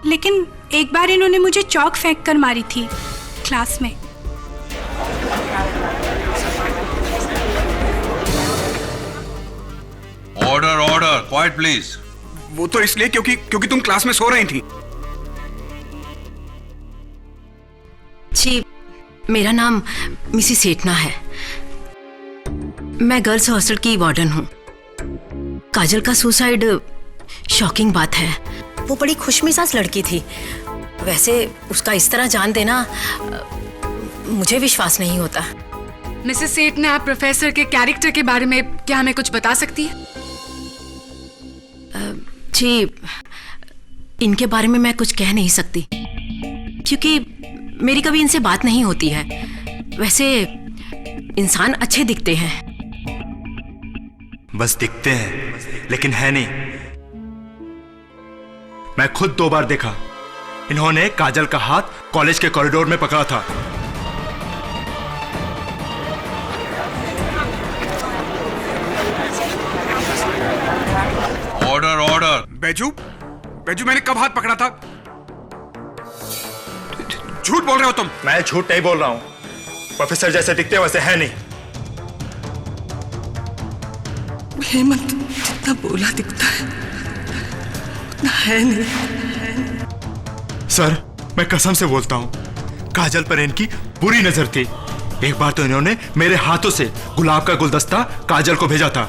लेकिन एक बार इन्होंने मुझे चौक फेंक कर मारी थी क्लास में। Order order, quite please. वो तो इसलिए क्योंकि तुम क्लास में सो रही थी। जी, मेरा नाम मिसिस सेठना है। मैं गर्ल्स हॉस्टल की वार्डन हूँ। काजल का सुसाइड शॉकिंग बात है। वो बड़ी खुशमिजाज लड़की थी। वैसे उसका इस तरह जान देना मुझे विश्वास नहीं होता। मिसेस सेठना, आप प्रोफेसर के कैरेक्टर के बारे में क्या हमें कुछ बता सकती है? जी, इनके बारे में मैं कुछ कह नहीं सकती क्योंकि मेरी कभी इनसे बात नहीं होती है। वैसे इंसान अच्छे दिखते हैं। बस दिखते हैं, लेकिन है नहीं। मैं खुद 2 बार देखा। इन्होंने काजल का हाथ कॉलेज के कॉरिडोर में पकड़ा था। Order order. बैजू, मैंने कब हाथ पकड़ा था? झूठ बोल रहे हो तुम। मैं झूठ नहीं बोल रहा हूं। प्रोफेसर जैसे दिखते वैसे है नहीं। हेमंत जितना बोला दिखता है उतना है नहीं। सर, मैं कसम से बोलता हूं, काजल पर इनकी बुरी नजर थी। एक बार तो इन्होंने मेरे हाथों से गुलाब का गुलदस्ता काजल को भेजा था।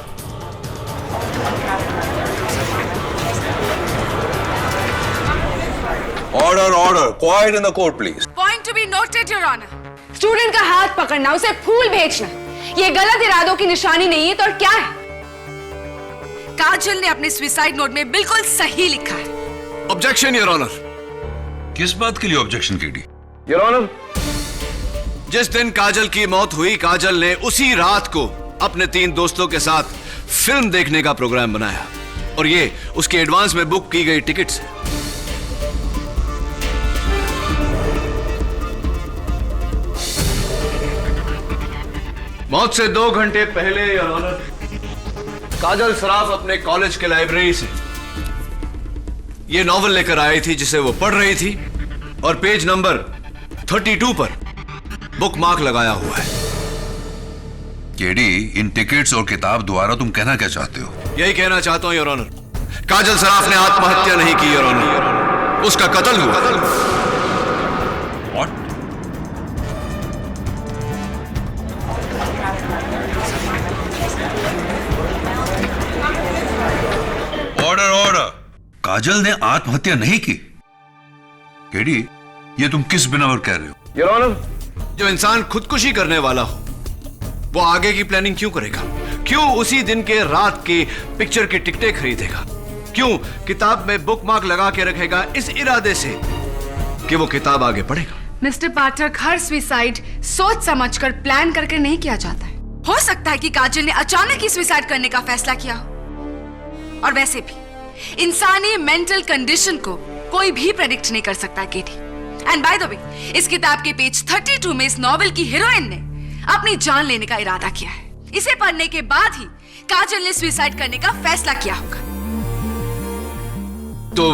Order order, quiet in the court please. Point to be noted your honour. Student का हाथ पकड़ना, उसे फूल बेचना, ये गलत इरादों की निशानी नहीं है तो और क्या है? काजल ने अपने सुसाइड नोट में बिल्कुल सही लिखा है। Objection your honour. किस बात के लिए ऑब्जेक्शन केडी? योर ऑनर, जिस दिन काजल की मौत हुई, काजल ने उसी रात को अपने 3 दोस्तों के साथ फिल्म देखने का प्रोग्राम बनाया और ये उसके एडवांस में बुक की गई टिकट से। मौत से 2 घंटे पहले योर ऑनर, काजल सराफ अपने कॉलेज के लाइब्रेरी से यह नॉवल लेकर आई थी जिसे वो पढ़ रही थी और पेज नंबर 32 पर बुकमार्क लगाया हुआ है। केडी, इन टिकट्स और किताब द्वारा तुम कहना क्या चाहते हो? यही कहना चाहता हूं योर ऑनर, काजल सराफ ने आत्महत्या नहीं की योर ऑनर, उसका कत्ल हुआ। Order order. काजल ने आत्महत्या नहीं की। केडी, ये तुम किस बिना पर कह रहे हो? योर ऑनर, जो इंसान खुदकुशी करने वाला हो वो आगे की प्लानिंग क्यों करेगा? क्यों उसी दिन के रात की पिक्चर की टिकटें खरीदेगा? क्यों किताब में बुकमार्क लगा के रखेगा इस इरादे से कि वो किताब आगे पढ़ेगा? मिस्टर पाठक, हर सुसाइड सोच समझकर प्लान करके नहीं किया जाता है। हो सकता है कि काजल ने अचानक ही सुसाइड करने का फैसला किया हो। और वैसे भी इंसानी मेंटल कंडीशन को कोई भी प्रेडिक्ट नहीं कर सकता केडी। एंड बाय द वे, इस किताब के पेज 32 में इस नॉवेल की हीरोइन ने अपनी जान लेने का इरादा किया है। इसे पढ़ने के बाद ही काजल ने सुसाइड करने का फैसला किया होगा। तो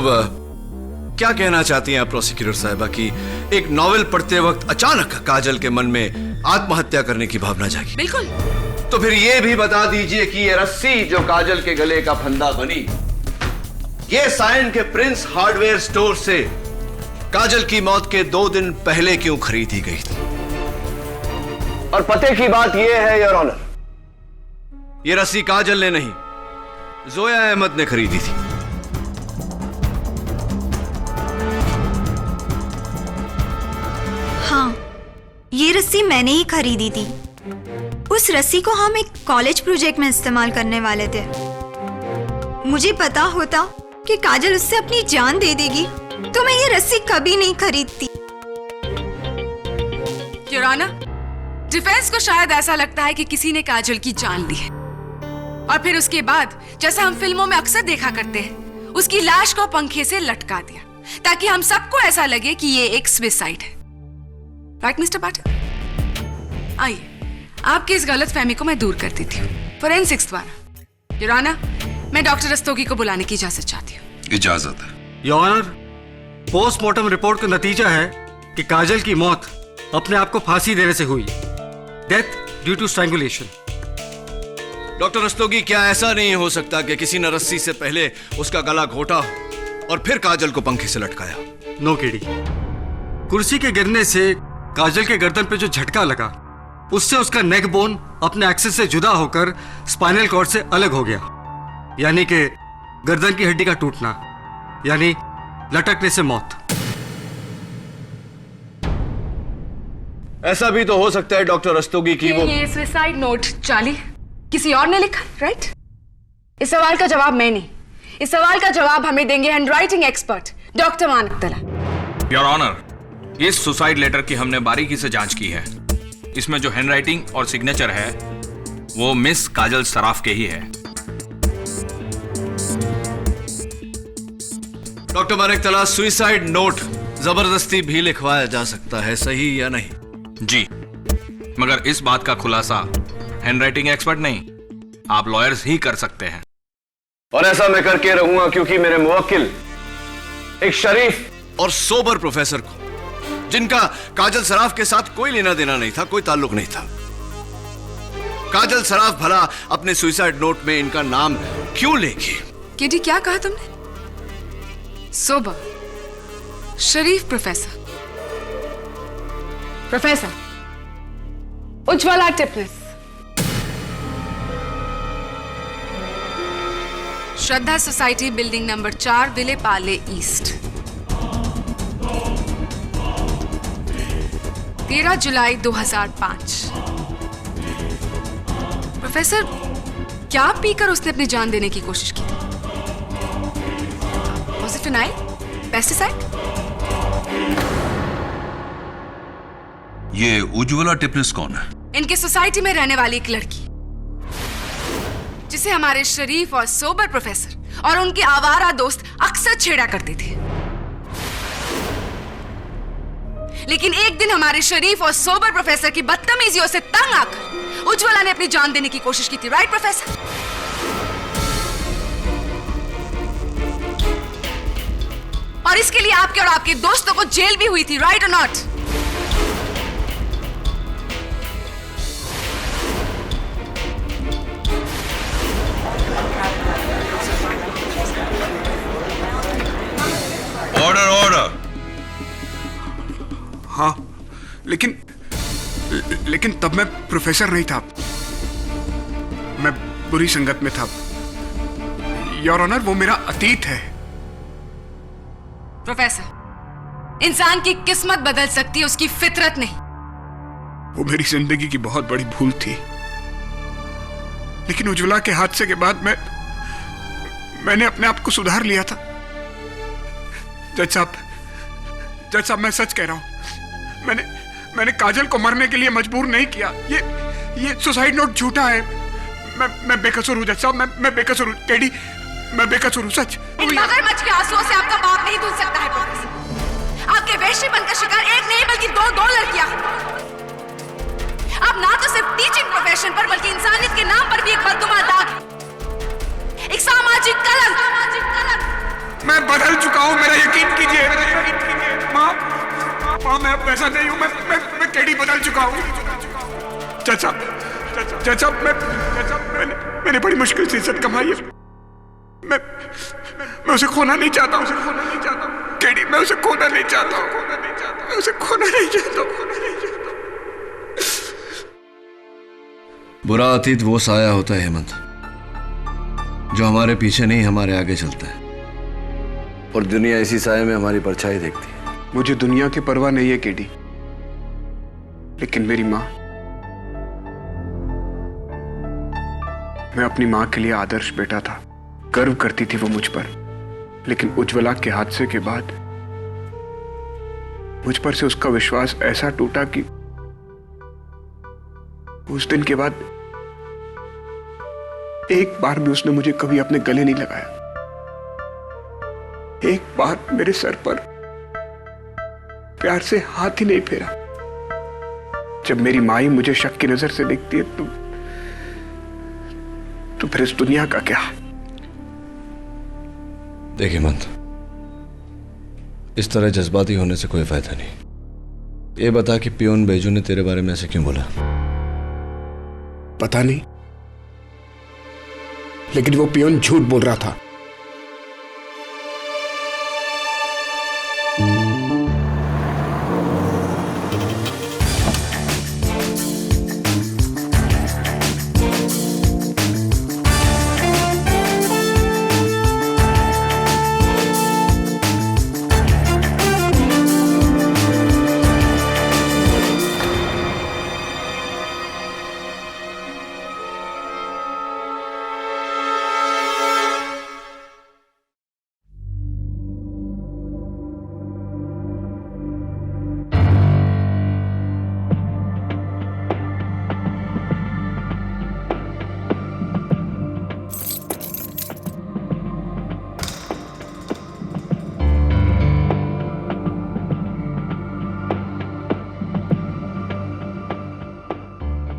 क्या कहना चाहती हैं आप प्रोसिक्यूटर साहिबा कि एक नॉवेल पढ़ते वक्त अचानक काजल के मन में आत्महत्या करने की भावना जागी? बिल्कुल। तो फिर यह भी बता दीजिए कि यह रस्सी जो काजल के गले का फंदा बनी, यह साइन के प्रिंस हार्डवेयर स्टोर से काजल की मौत के 2 दिन पहले क्यों खरीदी गई थी? और पते की बात यह है योर ऑनर, यह रस्सी काजल ने नहीं, जोया अहमद ने खरीदी थी। हाँ, ये रस्सी मैंने ही खरीदी थी। उस रस्सी को हम एक कॉलेज प्रोजेक्ट में इस्तेमाल करने वाले थे। मुझे पता होता कि काजल उससे अपनी जान दे देगी तो मैं ये रस्सी कभी नहीं खरीदती। योर ऑनर, डिफेंस को शायद ऐसा लगता है कि किसी ने काजल की जान ली है और फिर उसके बाद जैसा हम फिल्मों में अक्सर देखा करते हैं, उसकी लाश को पंखे से लटका दिया ताकि हम सबको ऐसा लगे कि ये एक सुसाइड है। राइट मिस्टर पाठक? आइए, आपकी इस गलतफहमी को मैं दूर कर देती हूँ फोरेंसिक्स द्वारा। योर ऑनर, मैं डॉक्टर रस्तोगी को बुलाने की इजाजत चाहती हूँ। इजाजत है। योर ऑनर, पोस्टमार्टम रिपोर्ट का नतीजा है कि काजल की मौत अपने आप को फांसी देने से हुई, death due to strangulation. Doctor Rastogi, क्या ऐसा नहीं हो सकता कि किसी ने रस्सी से पहले उसका गला घोटा और फिर काजल को पंखे से लटकाया? नो केडी, कुर्सी के गिरने से काजल के गर्दन पे जो झटका लगा, उससे उसका नेक बोन अपने एक्सिस से जुदा होकर स्पाइनल कॉर्ड से अलग हो गया, यानी कि गर्दन की हड्डी का टूटना, यानी लटकने से मौत। ऐसा भी तो हो सकता है डॉक्टर रस्तोगी की वो ये सुसाइड नोट चार्ली किसी और ने लिखा, राइट? इस सवाल का जवाब मैं नहीं, इस सवाल का जवाब हमें देंगे हैंडराइटिंग एक्सपर्ट डॉक्टर मानक तला। योर ऑनर, इस सुसाइड लेटर की हमने बारीकी से जांच की है। इसमें जो हैंडराइटिंग और सिग्नेचर है वो मिस काजल सराफ के ही है। डॉक्टर मानक तला, सुसाइड नोट जबरदस्ती भी लिखवाया जा सकता है, सही या नहीं? जी, मगर इस बात का खुलासा हैंडराइटिंग एक्सपर्ट नहीं, आप लॉयर्स ही कर सकते हैं। और ऐसा मैं करके रहूंगा क्योंकि मेरे मुवक्किल एक शरीफ और सोबर प्रोफेसर को, जिनका काजल सराफ के साथ कोई लेना देना नहीं था, कोई ताल्लुक नहीं था, काजल सराफ भला अपने सुसाइड नोट में इनका नाम क्यों लेगी? केडी, क्या कहा तुमने? सोबर, शरीफ प्रोफेसर, प्रोफेसर उज्ज्वला टिपनेस, श्रद्धा society, building number 4, Vile Parle east, 13 जुलाई 2005। प्रोफेसर, क्या पीकर उसने अपनी जान देने की कोशिश की थी? Was it phenyl? पेस्टिसाइड? ये उज्ज्वला टिपनेस कौन है? इनके सोसाइटी में रहने वाली एक लड़की जिसे हमारे शरीफ और सोबर प्रोफेसर और उनके आवारा दोस्त अक्सर छेड़ा करते थे। लेकिन एक दिन हमारे शरीफ और सोबर प्रोफेसर की बदतमीजियों से तंग आकर उज्ज्वला ने अपनी जान देने की कोशिश की थी, राइट प्रोफेसर? और इसके लिए आपके और आपके दोस्तों को जेल भी हुई थी, राइट और नॉट? Order order. हाँ, लेकिन तब मैं प्रोफेसर नहीं था, मैं बुरी संगत में था। योर ऑनर, वो मेरा अतीत है। प्रोफेसर, इंसान की किस्मत बदल सकती है, उसकी फितरत नहीं। वो मेरी जिंदगी की बहुत बड़ी भूल थी, लेकिन उज्ज्वला के हादसे के बाद मैंने अपने आप को सुधार लिया था। जज साहब, मैं सच कह रहा हूं। मैंने काजल को मरने के लिए मजबूर नहीं किया। ये सुसाइड नोट झूठा है। मैं बेकसूर हूं जज साहब, मैं बेकसूर हूं। केडी, मैं बेकसूर हूं, सच। इन मगरमच्छ के आंसुओं से आपका बाप नहीं धुल सकता है प्रोफेसर। आपके वेश्यपन का शिकार एक नहीं बल्कि दो लड़कियां। आप ना तो सिर्फ टीचिंग प्रोफेशन पर बल्कि इंसानियत के नाम पर भी एक बददुआ दाग, एक सामाजिक कलंक। मैं बदल चुका हूं, मेरा यकीन कीजिए। माँ, मैं अब वैसा नहीं हूं। मैं केडी बदल चुका हूं। चाचा, मैंने बड़ी मुश्किल से इज्जत कमाई है। मैं उसे खोना नहीं चाहता हूं। केडी, मैं उसे खोना नहीं चाहता हूं। मैं उसे खोना नहीं चाहता हूं। बुरा अतीत वो साया होता है हेमंत, जो हमारे पीछे नहीं हमारे आगे चलता है, और दुनिया इसी साये में हमारी परछाई देखती है। मुझे दुनिया की परवाह नहीं है केडी, लेकिन मेरी माँ, मैं अपनी माँ के लिए आदर्श बेटा था। गर्व करती थी वो मुझ पर, लेकिन उज्ज्वला के हादसे के बाद मुझ पर से उसका विश्वास ऐसा टूटा कि उस दिन के बाद एक बार भी उसने मुझे कभी अपने गले नहीं लगाया, एक बार मेरे सर पर प्यार से हाथ ही नहीं फेरा। जब मेरी माँ ही मुझे शक की नजर से देखती है तो फिर इस दुनिया का क्या? देखिए मंत, इस तरह जज्बाती होने से कोई फायदा नहीं। ये बता कि पियोन बेजू ने तेरे बारे में ऐसे क्यों बोला? पता नहीं, लेकिन वो पियोन झूठ बोल रहा था।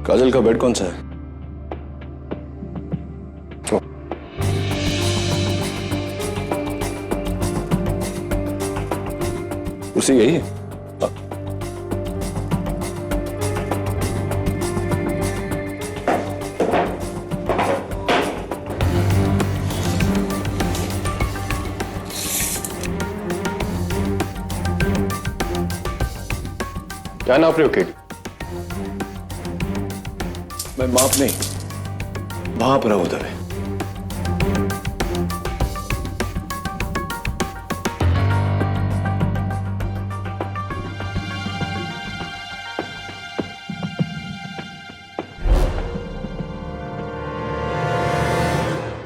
काजल का बेड कौन सा है? उसी यही है। क्या नाप रहे हो केटी? मैं माप नहीं, भाप रहा हूं दबे।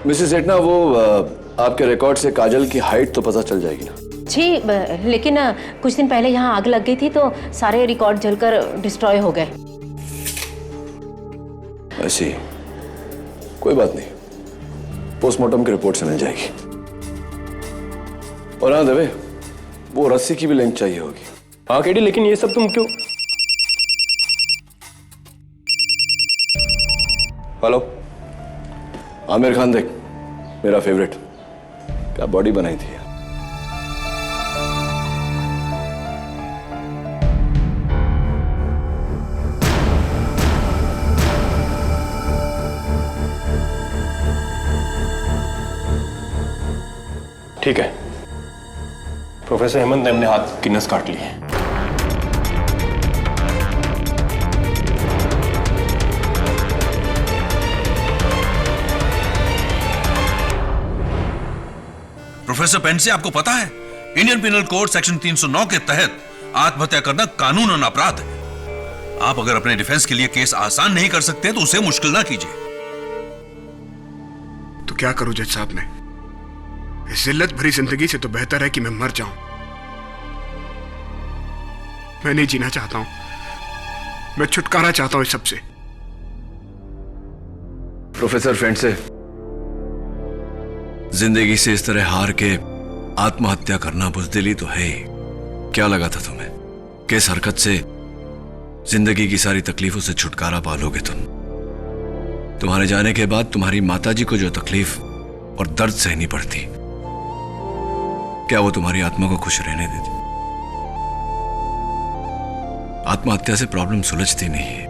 मिसेस एटना, वो आपके रिकॉर्ड से काजल की हाइट तो पता चल जाएगी ना? जी, लेकिन कुछ दिन पहले यहाँ आग लग गई थी तो सारे रिकॉर्ड जलकर डिस्ट्रॉय हो गए। ऐसी कोई बात नहीं, पोस्टमार्टम की रिपोर्ट से मिल जाएगी। और हाँ देवे, वो रस्सी की भी लिंक चाहिए होगी। हाँ केडी, लेकिन ये सब तुम क्यों? हेलो, आमिर खान देख, मेरा फेवरेट, क्या बॉडी बनाई थी। ठीक है, प्रोफेसर हेमंत ने अपने हाथ की नस काट ली है। प्रोफेसर पेंसे, आपको पता है इंडियन पिनल कोड सेक्शन 309 के तहत आत्महत्या करना कानूनन अपराध है। आप अगर अपने डिफेंस के लिए केस आसान नहीं कर सकते तो उसे मुश्किल ना कीजिए। तो क्या करूं जज साहब? मैं इस जिल्लत भरी जिंदगी से तो बेहतर है कि मैं मर जाऊं। मैं नहीं जीना चाहता हूं, मैं छुटकारा चाहता हूं इस सबसे। प्रोफेसर पेंसे, जिंदगी से इस तरह हार के आत्महत्या करना बुज़दिली तो है ही। क्या लगा था तुम्हें कि इस हरकत से जिंदगी की सारी तकलीफों से छुटकारा पा लोगे तुम? तुम्हारे जाने के बाद तुम्हारी माताजी को जो तकलीफ और दर्द सहनी पड़ती, क्या वो तुम्हारी आत्मा को खुश रहने देती? आत्महत्या से प्रॉब्लम सुलझती नहीं है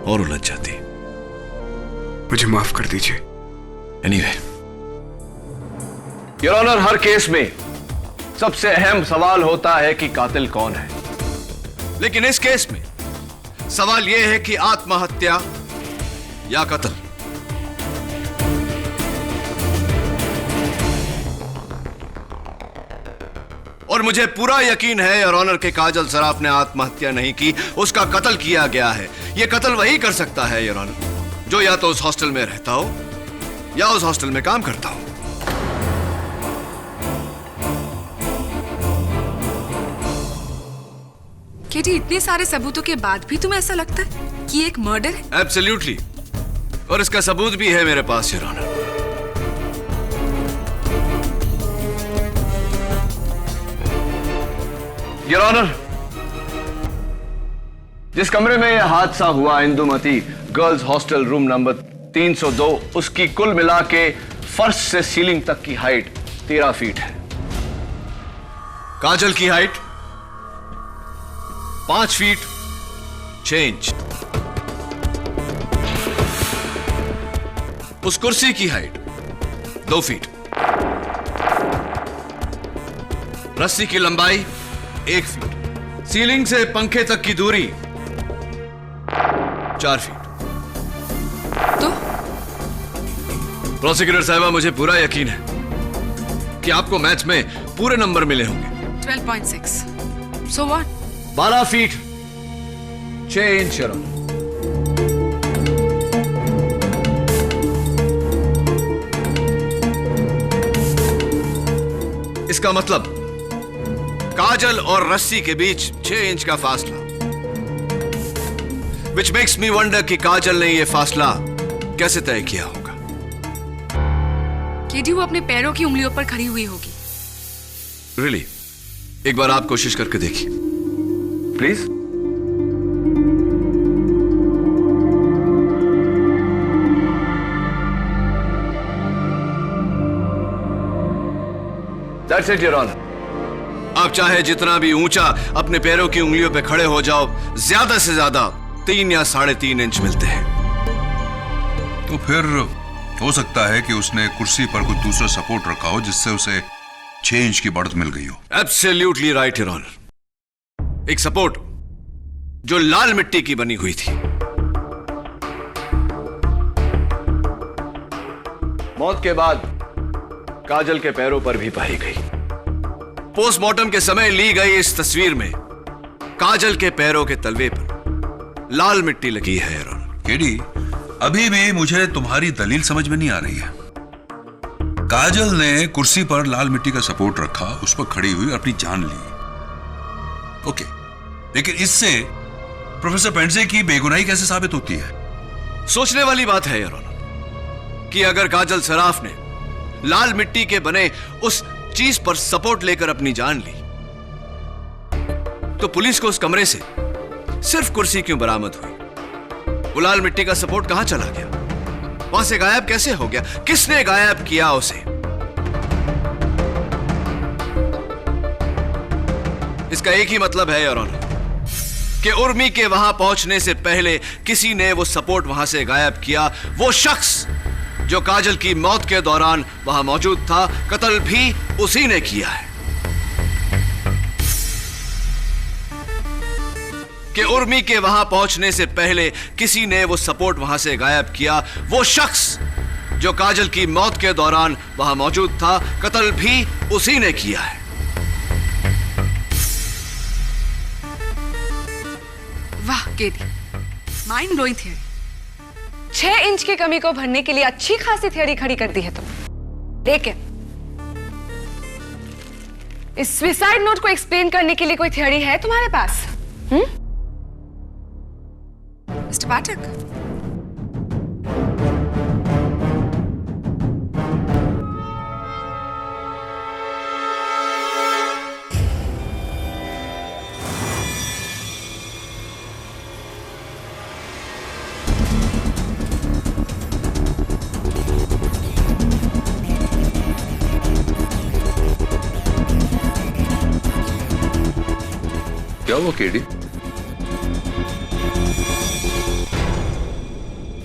और उलझ जाती। मुझे माफ कर दीजिए। एनीवे, योर ऑनर, हर केस में सबसे अहम सवाल होता है कि कातिल कौन है। लेकिन इस केस में सवाल यह है कि आत्महत्या या कत्ल। और मुझे पूरा यकीन है योर ऑनर के काजल सराफ ने आत्महत्या नहीं की, उसका कत्ल किया गया है। यह कत्ल वही कर सकता है योर ऑनर जो या तो उस हॉस्टल में रहता हो या उस हॉस्टल में काम करता हो। केडी, इतने सारे सबूतों के बाद भी तुम्हें ऐसा लगता है कि एक मर्डर है? एब्सोल्युटली, और इसका सबूत भी है मेरे पास, योर ऑनर। योर ऑनर, जिस कमरे में यह हादसा हुआ, Indumati girls hostel room number 302, उसकी कुल मिला के फर्श से सीलिंग तक की हाइट 13 फीट है। काजल की हाइट 5 फीट 6 इंच। उस कुर्सी की हाइट 2 फीट। रस्सी की लंबाई 1 फीट। सीलिंग से पंखे तक की दूरी 4 फीट। तो प्रोसिक्यूटर साहिबा, मुझे पूरा यकीन है कि आपको मैथ्स में पूरे नंबर मिले होंगे। 12.6। So what? 12 feet 6 inch. Your honour, इसका मतलब काजल और रस्सी के बीच 6 इंच का फासला। Which makes me wonder कि काजल ने यह फासला कैसे तय किया होगा। केडी, वो अपने पैरों की उंगलियों पर खड़ी हुई होगी। Really? एक बार आप कोशिश करके देखिए please. That's it, Your Honor. आप चाहे जितना भी ऊंचा अपने पैरों की उंगलियों पे खड़े हो जाओ, ज्यादा से ज्यादा 3 या 3.5 इंच मिलते हैं। तो फिर हो सकता है कि उसने कुर्सी पर कोई दूसरा सपोर्ट रखा हो जिससे उसे 6 इंच की बढ़त मिल गई हो। Absolutely right, your honour. एक सपोर्ट जो लाल मिट्टी की बनी हुई थी। मौत के बाद काजल के पैरों पर भी पाई गई। पोस्टमार्टम के समय ली गई इस तस्वीर में काजल के पैरों के तलवे पर लाल मिट्टी लगी है, योर ऑनर। केडी, अभी भी मुझे तुम्हारी दलील समझ में नहीं आ रही है। काजल ने कुर्सी पर लाल मिट्टी का सपोर्ट रखा, उस पर खड़ी हुई, अपनी जान ली। ओके, लेकिन इससे प्रोफेसर पेंडसे की बेगुनाही कैसे साबित होती है? सोचने वाली बात है, योर ऑनर, कि अगर काजल सराफ ने लाल मिट्टी के बने उस चीज पर सपोर्ट लेकर अपनी जान ली, तो पुलिस को उस कमरे से सिर्फ कुर्सी क्यों बरामद हुई? वो लाल मिट्टी का सपोर्ट कहां चला गया? वहां से गायब कैसे हो गया? किसने गायब किया उसे? इसका एक ही मतलब है, योर ऑनर, कि उर्मी के वहां पहुंचने से पहले किसी ने वो सपोर्ट वहां से गायब किया। वो शख्स जो काजल की मौत के दौरान वहां मौजूद था, कत्ल भी उसी ने किया है। कि उर्मी के वहां पहुंचने से पहले किसी ने वो सपोर्ट वहां से गायब किया। वो शख्स जो काजल की मौत के दौरान वहां मौजूद था, कत्ल भी उसी ने किया है। वाह KD, mind blowing theory. 6 inch की कमी को भरने के लिए अच्छी खासी थियरी खड़ी कर दी है तुम। लेकिन इस सुसाइड नोट को एक्सप्लेन करने के लिए कोई थियरी है तुम्हारे पास? मिस्टर पाठक, क्या हुआ केडी?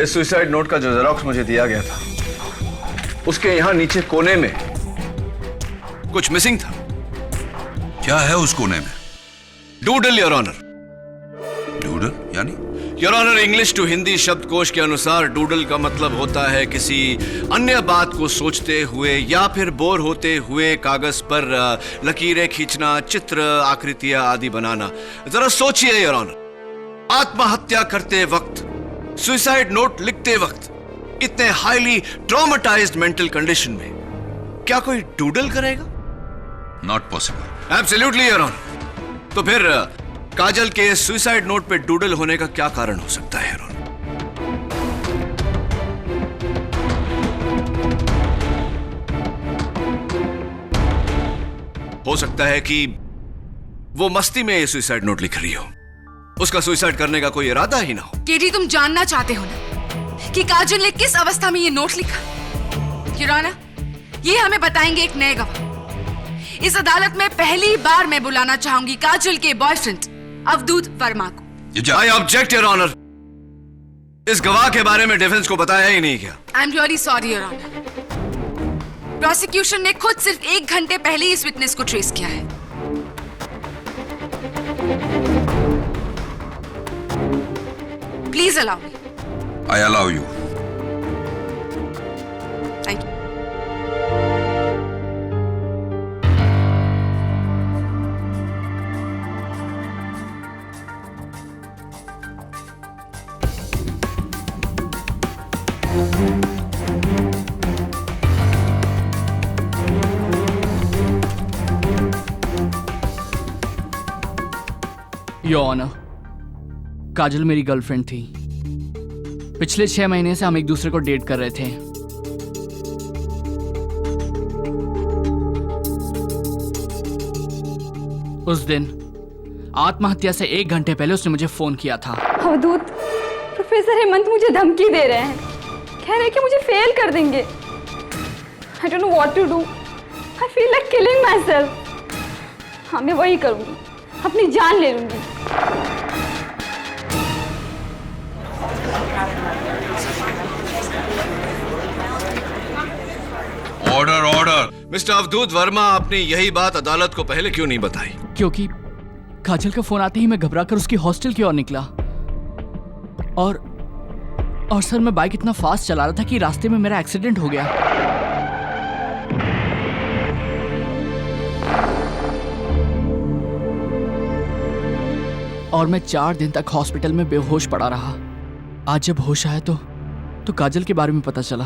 इस सुसाइड नोट का जो जेरॉक्स मुझे दिया गया था, उसके यहां नीचे कोने में कुछ मिसिंग था। क्या है उस कोने में? Doodle, your honour. डूडल यानी? Your honour, English to Hindi शब्दकोश के अनुसार डूडल का मतलब होता है किसी अन्य बात को सोचते हुए या फिर बोर होते हुए कागज पर लकीरें खींचना, चित्र, आकृतियां आदि बनाना। जरा सोचिए योर ऑनर, आत्महत्या करते वक्त, सुसाइड नोट लिखते वक्त, इतने हाईली ट्रॉमेटाइज्ड मेंटल कंडीशन में क्या कोई डूडल करेगा? Not possible. Absolutely your honour. तो फिर काजल के सुसाइड नोट पे डूडल होने का क्या कारण हो सकता है, योर ऑनर? हो सकता है कि वो मस्ती में ये सुसाइड नोट लिख रही हो, उसका सुसाइड करने का कोई इरादा ही ना हो। केडी, तुम जानना चाहते हो ना कि काजल ने किस अवस्था में ये नोट लिखा? युराना, ये हमें बताएंगे एक नए गवाह। इस अदालत में पहली बार मैं बुलाना चाहूंगी काजल के बॉयफ्रेंड अवधूत वर्मा को। I object, your honour. इस गवाह के बारे में डिफेंस को बताया ही नहीं क्या? I am really sorry your honour. Prosecution ने खुद सिर्फ 1 घंटे पहले ही इस विटनेस को ट्रेस किया है। Please allow me. I allow you. Thank you. Your honour, Kajal मेरी गर्लफ्रेंड थी। पिछले 6 महीने से हम एक दूसरे को डेट कर रहे थे। उस दिन आत्महत्या से 1 घंटे पहले उसने मुझे फोन किया था। अवधूत, प्रोफेसर हेमंत मुझे धमकी दे रहे हैं। कह रहे हैं कि मुझे फेल कर देंगे। I don't know what to do. I feel like killing myself. हाँ, मैं वही करूँगी, अपनी जान ले लूँगी। Order order. मिस्टर अवधूत वर्मा, आपने यही बात अदालत को पहले क्यों नहीं बताई? क्योंकि काजल का फोन आते ही मैं घबराकर उसकी हॉस्टल की ओर निकला और सर, मैं बाइक इतना फास्ट चला रहा था कि रास्ते में मेरा एक्सीडेंट हो गया। और मैं 4 दिन तक हॉस्पिटल में बेहोश पड़ा रहा। आज जब होश आया तो काजल के बारे में पता चला।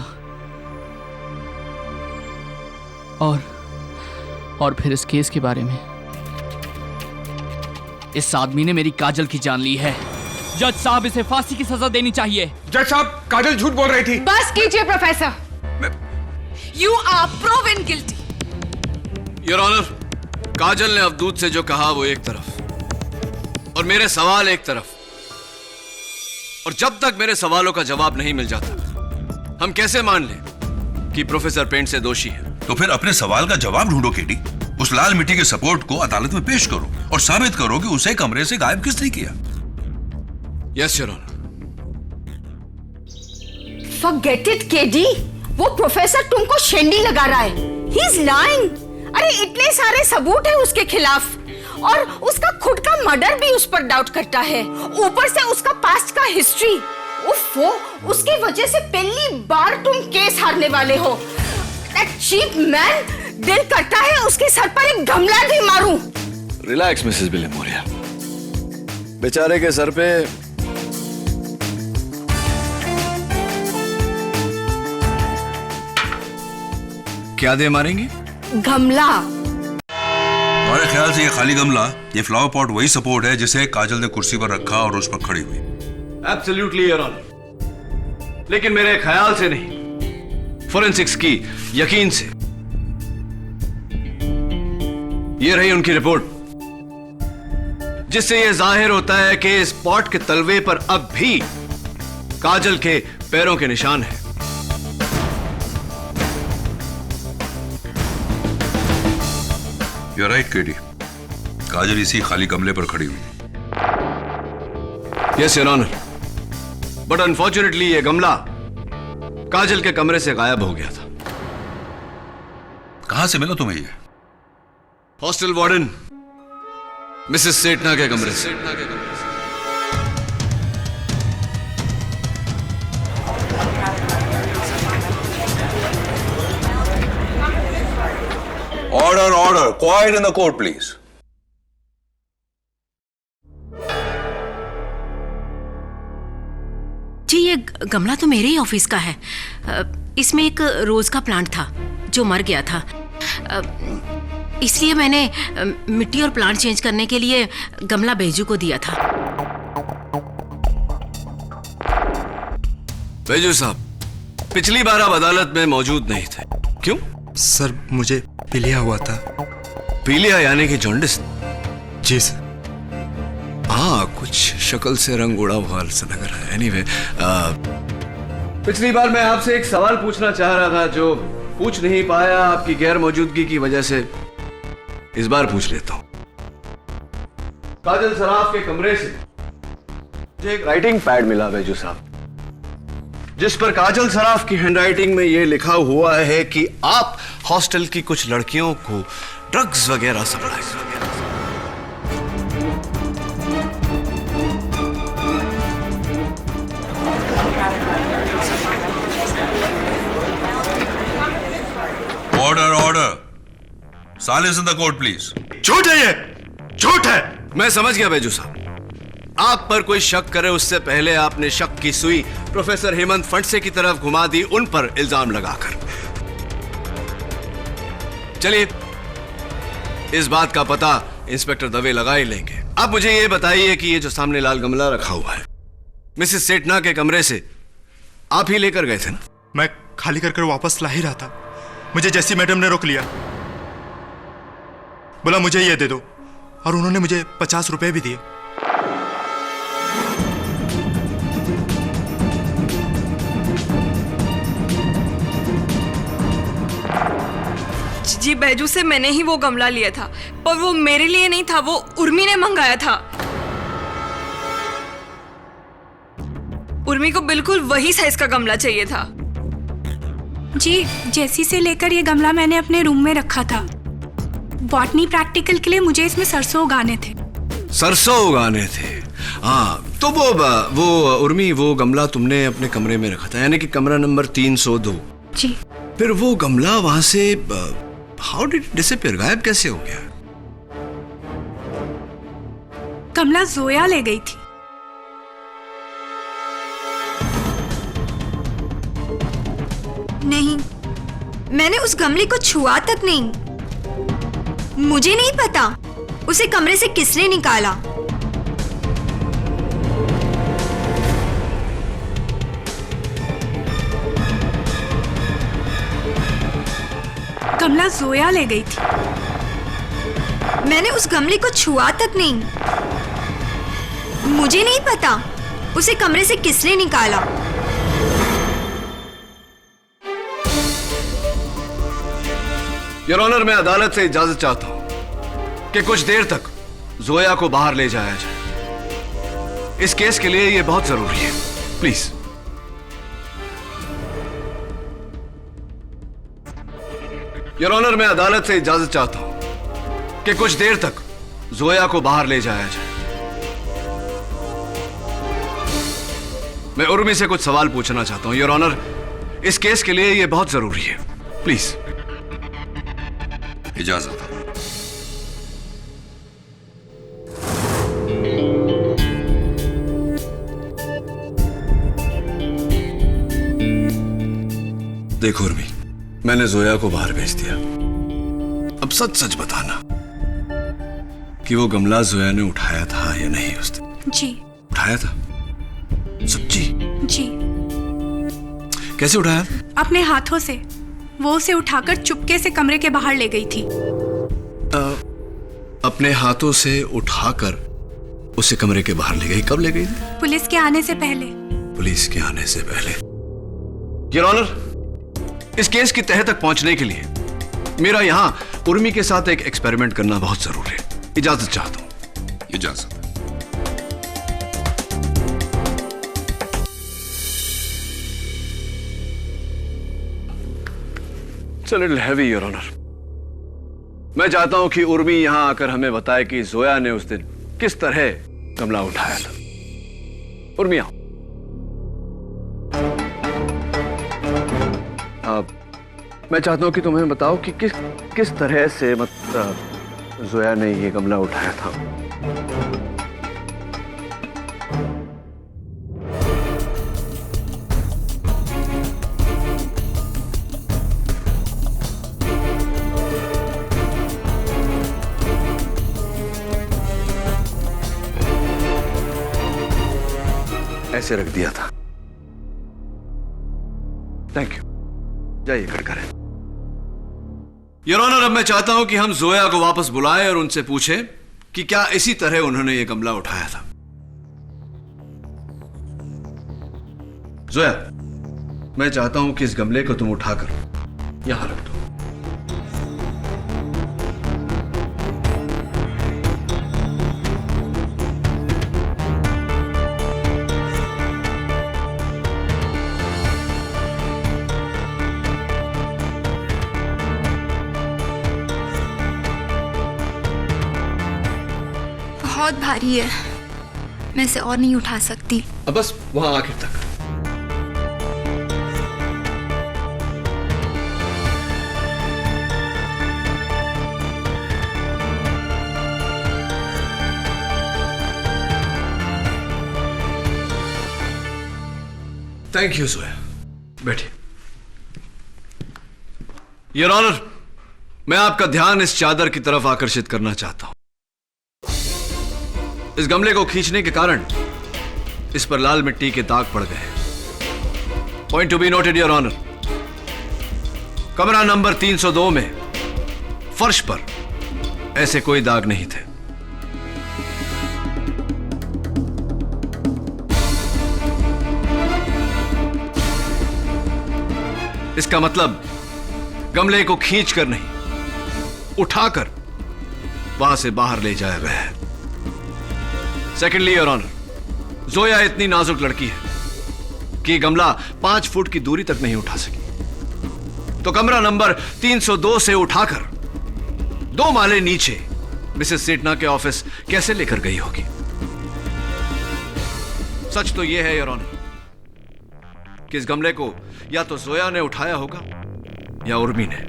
और फिर इस केस के बारे में। इस आदमी ने मेरी काजल की जान ली है। जज साहब, इसे फांसी की सजा देनी चाहिए। जज साहब, काजल झूठ बोल रही थी। बस कीजिए professor. You are proven guilty. Your honour, Kajal ने अवधूत से जो कहा वो एक तरफ और मेरे सवाल एक तरफ। और जब तक मेरे सवालों का जवाब नहीं मिल जाता, हम कैसे मान लें कि प्रोफेसर पेंट से दोषी है? तो फिर अपने सवाल का जवाब ढूंढो केडी। उस लाल मिट्टी के सपोर्ट को अदालत में पेश करो और साबित करो कि उसे कमरे से गायब किसने किया। Yes your honour. Forget it, KD. वो प्रोफेसर तुमको शेंडी लगा रहा है। He is lying। अरे इतने सारे सबूत है उसके खिलाफ और उसका खुद का मर्डर भी उस पर डाउट करता है। ऊपर से उसका पास्ट का हिस्ट्री। उफ़, उसकी वजह से पहली बार तुम केस हारने वाले हो। That cheap man, दिल करता है उसके सर पर एक गमला भी मारूं। Relax Mrs Bilimoria. बेचारे के सर पे क्या दे मारेंगे? गमला। हमारे ख्याल से ये खाली गमला, ये फ्लावर पॉट वही सपोर्ट है जिसे काजल ने कुर्सी पर रखा और उस पर खड़ी हुई। Absolutely your honour. लेकिन मेरे ख्याल से नहीं, फोरेंसिक्स की यकीन से। ये रही उनकी रिपोर्ट, जिससे यह जाहिर होता है कि इस पॉट के तलवे पर अब भी काजल के पैरों के निशान हैं। You're right, KD. काजल इसी खाली गमले पर खड़ी हुई। Yes your honour, but unfortunately ये गमला काजल के कमरे से गायब हो गया था। कहां से मिला तुम्हें ये? हॉस्टल वार्डन मिसेस सेठना के कमरे से। Order order, quiet in the court please. जी, ये गमला तो मेरे ही ऑफिस का है। इसमें एक रोज का प्लांट था जो मर गया था। इसलिए मैंने मिट्टी और प्लांट चेंज करने के लिए गमला बैजू को दिया था। बैजू साहब, पिछली बार आप अदालत में मौजूद नहीं थे, क्यों? सर मुझे पीलिया हुआ था। पीलिया यानी कि जॉन्डिस? जी सर। हाँ, कुछ शक्ल से रंग उड़ा हुआ सा लग रहा है। एनीवे, पिछली बार मैं आपसे एक सवाल पूछना चाह रहा था जो पूछ नहीं पाया आपकी गैर मौजूदगी की वजह से। इस बार पूछ लेता हूं। काजल सराफ के कमरे से मुझे एक राइटिंग पैड मिला बैजू साहब, जिस पर काजल सराफ की हैंडराइटिंग में यह लिखा हुआ है कि आप हॉस्टल की कुछ लड़कियों को ड्रग्स वगैरह सप्लाई वगैरह। Order order, silence in the court please. झूठ है ये, झूठ है। मैं समझ गया बैजू साहब, आप पर कोई शक करे उससे पहले आपने शक की सुई प्रोफेसर हेमंत फंडसे की तरफ घुमा दी, उन पर इल्जाम लगाकर। चलिए, इस बात का पता इंस्पेक्टर दवे लगा ही लेंगे। अब मुझे यह बताइए कि ये जो सामने लाल गमला रखा हुआ है, मिसेस सेठना के कमरे से आप ही लेकर गए थे ना? मैं खाली कर वापस ला ही रहा था, मुझे जैसी मैडम ने रोक लिया, बोला मुझे ये दे दो, और उन्होंने मुझे 50 रुपए भी दिए। जी, बैजू से मैंने ही वो गमला लिया था, पर वो मेरे लिए नहीं था, वो उर्मी ने मंगाया था। उर्मी को बिल्कुल वही साइज का गमला चाहिए था। जी, जैसी से लेकर ये गमला मैंने अपने रूम में रखा था। बॉटनी प्रैक्टिकल के लिए मुझे इसमें सरसों उगाने थे। सरसों उगाने थे? हाँ, तो वो उर्मी, वो गमला तुमने अपने कमरे में रखा था, यानी कि कमरा नंबर 302। जी। फिर वो गमला वहां से हाउ डिड इट डिसअपीयर, गायब कैसे हो गया? गमला जोया ले गई थी। नहीं, मैंने उस गमले को छुआ तक नहीं। मुझे नहीं पता उसे कमरे से किसने निकाला। गमला जोया ले गई थी। मैंने उस गमले को छुआ तक नहीं। मुझे नहीं पता उसे कमरे से किसने निकाला। योर ऑनर, मैं अदालत से इजाजत चाहता हूं कि कुछ देर तक जोया को बाहर ले जाया जाए। इस केस के लिए यह बहुत जरूरी है, प्लीज। योर ऑनर, मैं अदालत से इजाजत चाहता हूं कि कुछ देर तक जोया को बाहर ले जाया जाए। मैं उर्मी से कुछ सवाल पूछना चाहता हूं। योर ऑनर, इस केस के लिए यह बहुत जरूरी है, प्लीज। इजाजत। देखो उर्मी, मैंने जोया को बाहर भेज दिया। अब सच सच बताना कि वो गमला जोया ने उठाया था या नहीं उस दिन? जी। उठाया था? सच्ची? जी। कैसे उठाया? अपने हाथों से। वो उसे उठाकर चुपके से कमरे के बाहर ले गई थी। अपने हाथों से उठाकर उसे कमरे के बाहर ले गई? कब ले गई? पुलिस के आने से पहले। पुलिस के आने से पहले। योर ऑनर, इस केस की तह तक पहुंचने के लिए मेरा यहां उर्मी के साथ एक एक्सपेरिमेंट करना बहुत जरूरी है। इजाजत चाहता हूं। इजाजत। It's a little heavy, Your Honor. मैं चाहता हूं कि उर्मी यहां आकर हमें बताए कि जोया ने उस दिन किस तरह गमला उठाया था। उर्मी आओ। मैं चाहता हूं कि तुम्हें बताओ कि किस तरह से जोया ने ये गमला उठाया था। ऐसे रख दिया था। थैंक यू, जाइए खड़े करें। योर ऑनर, अब मैं चाहता हूं कि हम जोया को वापस बुलाएं और उनसे पूछें कि क्या इसी तरह उन्होंने यह गमला उठाया था। जोया, मैं चाहता हूं कि इस गमले को तुम उठाकर यहां रख दो। बहुत भारी है, मैं इसे और नहीं उठा सकती। अब बस वहां आखिर तक। थैंक यू जोया, बैठिए। योर ऑनर, मैं आपका ध्यान इस चादर की तरफ आकर्षित करना चाहता हूं। इस गमले को खींचने के कारण इस पर लाल मिट्टी के दाग पड़ गए। Point to be noted your honour, कमरा नंबर 302 में फर्श पर ऐसे कोई दाग नहीं थे। इसका मतलब गमले को खींचकर नहीं, उठाकर वहां से बाहर ले जाया गया है। सेकेंडली योर ऑनर, जोया इतनी नाजुक लड़की है कि गमला 5 फुट की दूरी तक नहीं उठा सकी, तो कमरा नंबर 302 से उठाकर 2 माले नीचे मिसेस सेठना के ऑफिस कैसे लेकर गई होगी। सच तो यह है योर ऑनर कि इस गमले को या तो जोया ने उठाया होगा या उर्मी ने।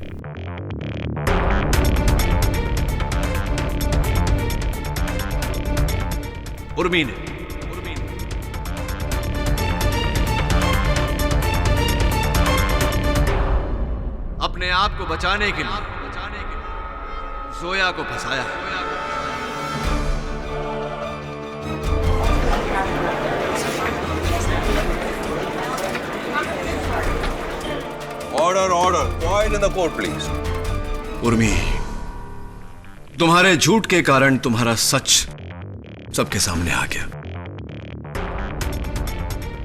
उर्मी ने। अपने आप को बचाने के लिए जोया को फंसाया है। Order order, quiet in the court please. Urmi, तुम्हारे झूठ के कारण तुम्हारा सच सबके सामने आ गया।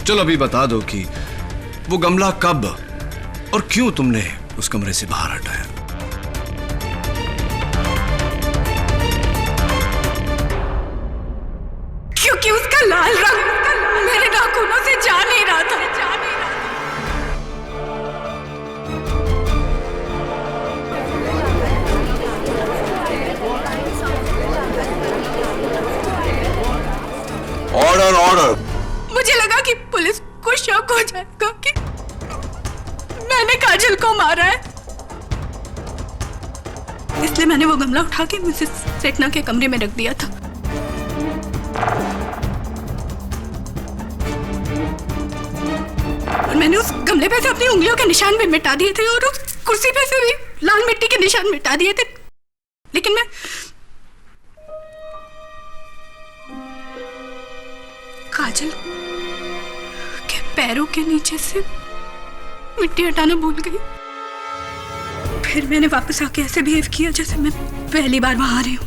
चलो अभी बता दो कि वो गमला कब और क्यों तुमने उस कमरे से बाहर हटाया। क्योंकि उसका लाल रंग मेरे नाखूनों से जा नहीं रहा था। Order order. मुझे लगा कि पुलिस को शक हो जाएगा कि मैंने काजल को मारा है, इसलिए मैंने वो गमला उठा के मिसेस सेठना के कमरे में रख दिया था। और मैंने उस गमले पे से अपनी उंगलियों के निशान भी मिटा दिए थे और उस कुर्सी पे से भी लाल मिट्टी के निशान मिटा दिए थे, लेकिन मैं काजल के पैरों के नीचे से मिट्टी हटाना भूल गई। फिर मैंने वापस आके ऐसे बिहेव किया जैसे मैं पहली बार वहां आ रही हूं।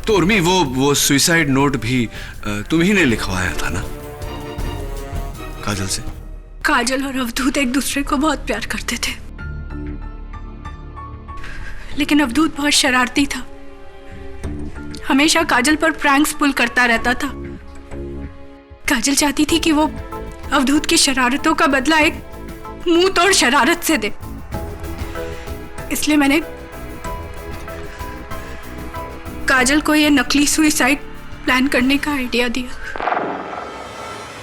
तो उर्मी, वो सुसाइड नोट भी तुम ही ने लिखवाया था ना काजल से? काजल और अवधूत एक दूसरे को बहुत प्यार करते थे, लेकिन अवधूत बहुत शरारती था, हमेशा काजल पर प्रैंक्स पुल करता रहता था। काजल चाहती थी कि वो अवधूत की शरारतों का बदला एक मुंह तोड़ शरारत से दे, इसलिए मैंने काजल को ये नकली सुसाइड प्लान करने का आइडिया दिया।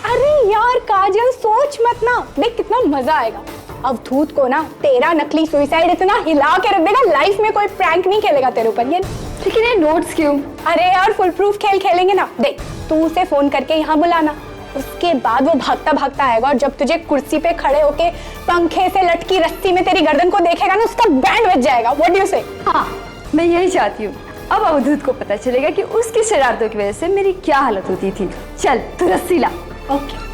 अरे यार काजल, सोच मत ना, देख कितना मजा आएगा। अवधूत को ना तेरा नकली सुसाइड इतना हिला के रख देगा, लाइफ में कोई प्रैंक नहीं खेलेगा तेरे ऊपर। ये लेकिन ये नोट्स क्यों? अरे यार फुल प्रूफ खेल खेलेंगे ना। देख तू उसे फोन करके यहाँ बुलाना, उसके बाद वो भागता भागता आएगा और जब तुझे कुर्सी पे खड़े होके पंखे से लटकी रस्सी में तेरी गर्दन को देखेगा ना, उसका बैंड बज जाएगा। व्हाट डू यू से? हाँ, मैं यही चाहती हूँ। अब अवधूत को पता चलेगा कि उसकी शरारतों की वजह से मेरी क्या हालत होती थी। चल तू रस्सी ला। ओके।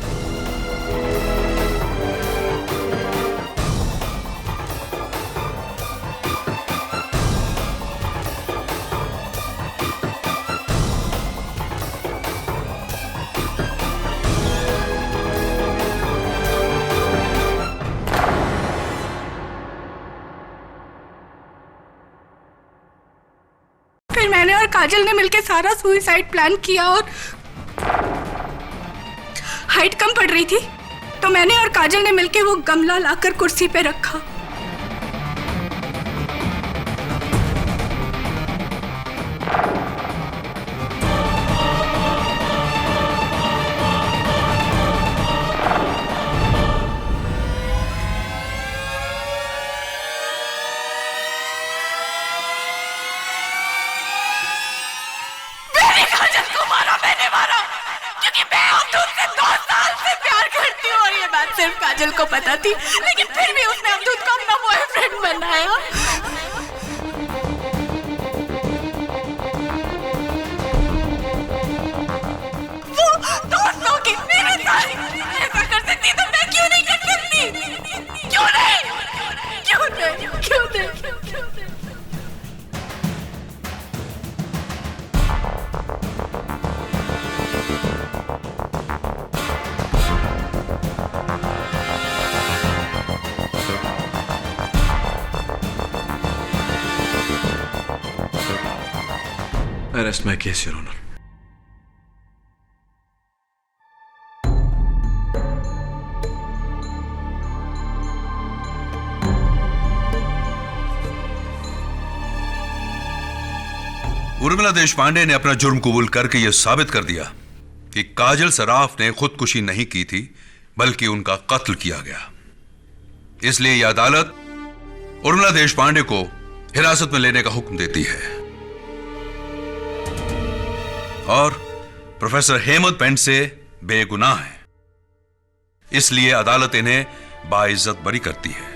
फिर मैंने और काजल ने मिलकर सारा सुसाइड प्लान किया और हाइट कम पड़ रही थी तो मैंने और काजल ने मिलकर वो गमला लाकर कुर्सी पे रखा। मैंने मारा क्योंकि मैं अवधूत से 2 साल से प्यार करती हूँ और ये बात सिर्फ काजल को पता थी, लेकिन फिर भी उसने अवधूत को अपना बॉयफ्रेंड बनाया। वो दोस्तों की मेरे साथ ऐसा कर सकती तो मैं क्यों नहीं कर सकती? क्यों नहीं? क्यों नहीं? क्यों नहीं? I rest my case, Your Honor. Urmila Deshpande ने अपना जुर्म कबूल करके यह साबित कर दिया कि काजल सराफ ने खुदकुशी नहीं की थी, बल्कि उनका कत्ल किया गया। इसलिए यह अदालत उर्मिला देशपांडे को हिरासत में लेने का हुक्म देती है और प्रोफेसर हेमंत पेंडसे बेगुनाह है, इसलिए अदालत इन्हें बाइज्जत बरी करती है।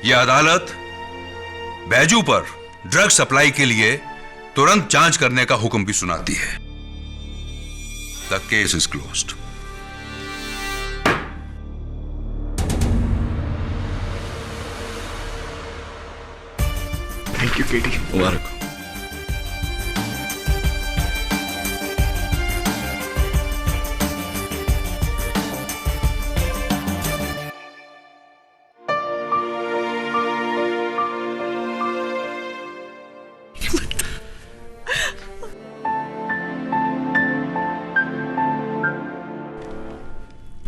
यह अदालत बैजू पर ड्रग सप्लाई के लिए तुरंत जांच करने का हुक्म भी सुनाती है। The case is closed. Thank you Katie. मुबारक।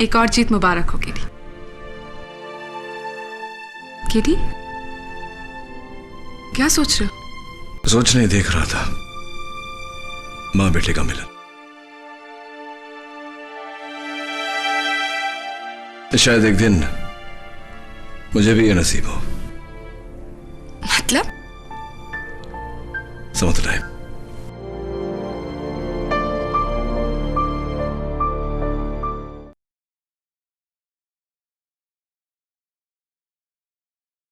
एक और जीत मुबारक हो केटी। केटी क्या सोच रहे हो? सोच नहीं, देख रहा था मां बेटे का मिलन। शायद एक दिन मुझे भी ये नसीब हो। मतलब? समझ रहे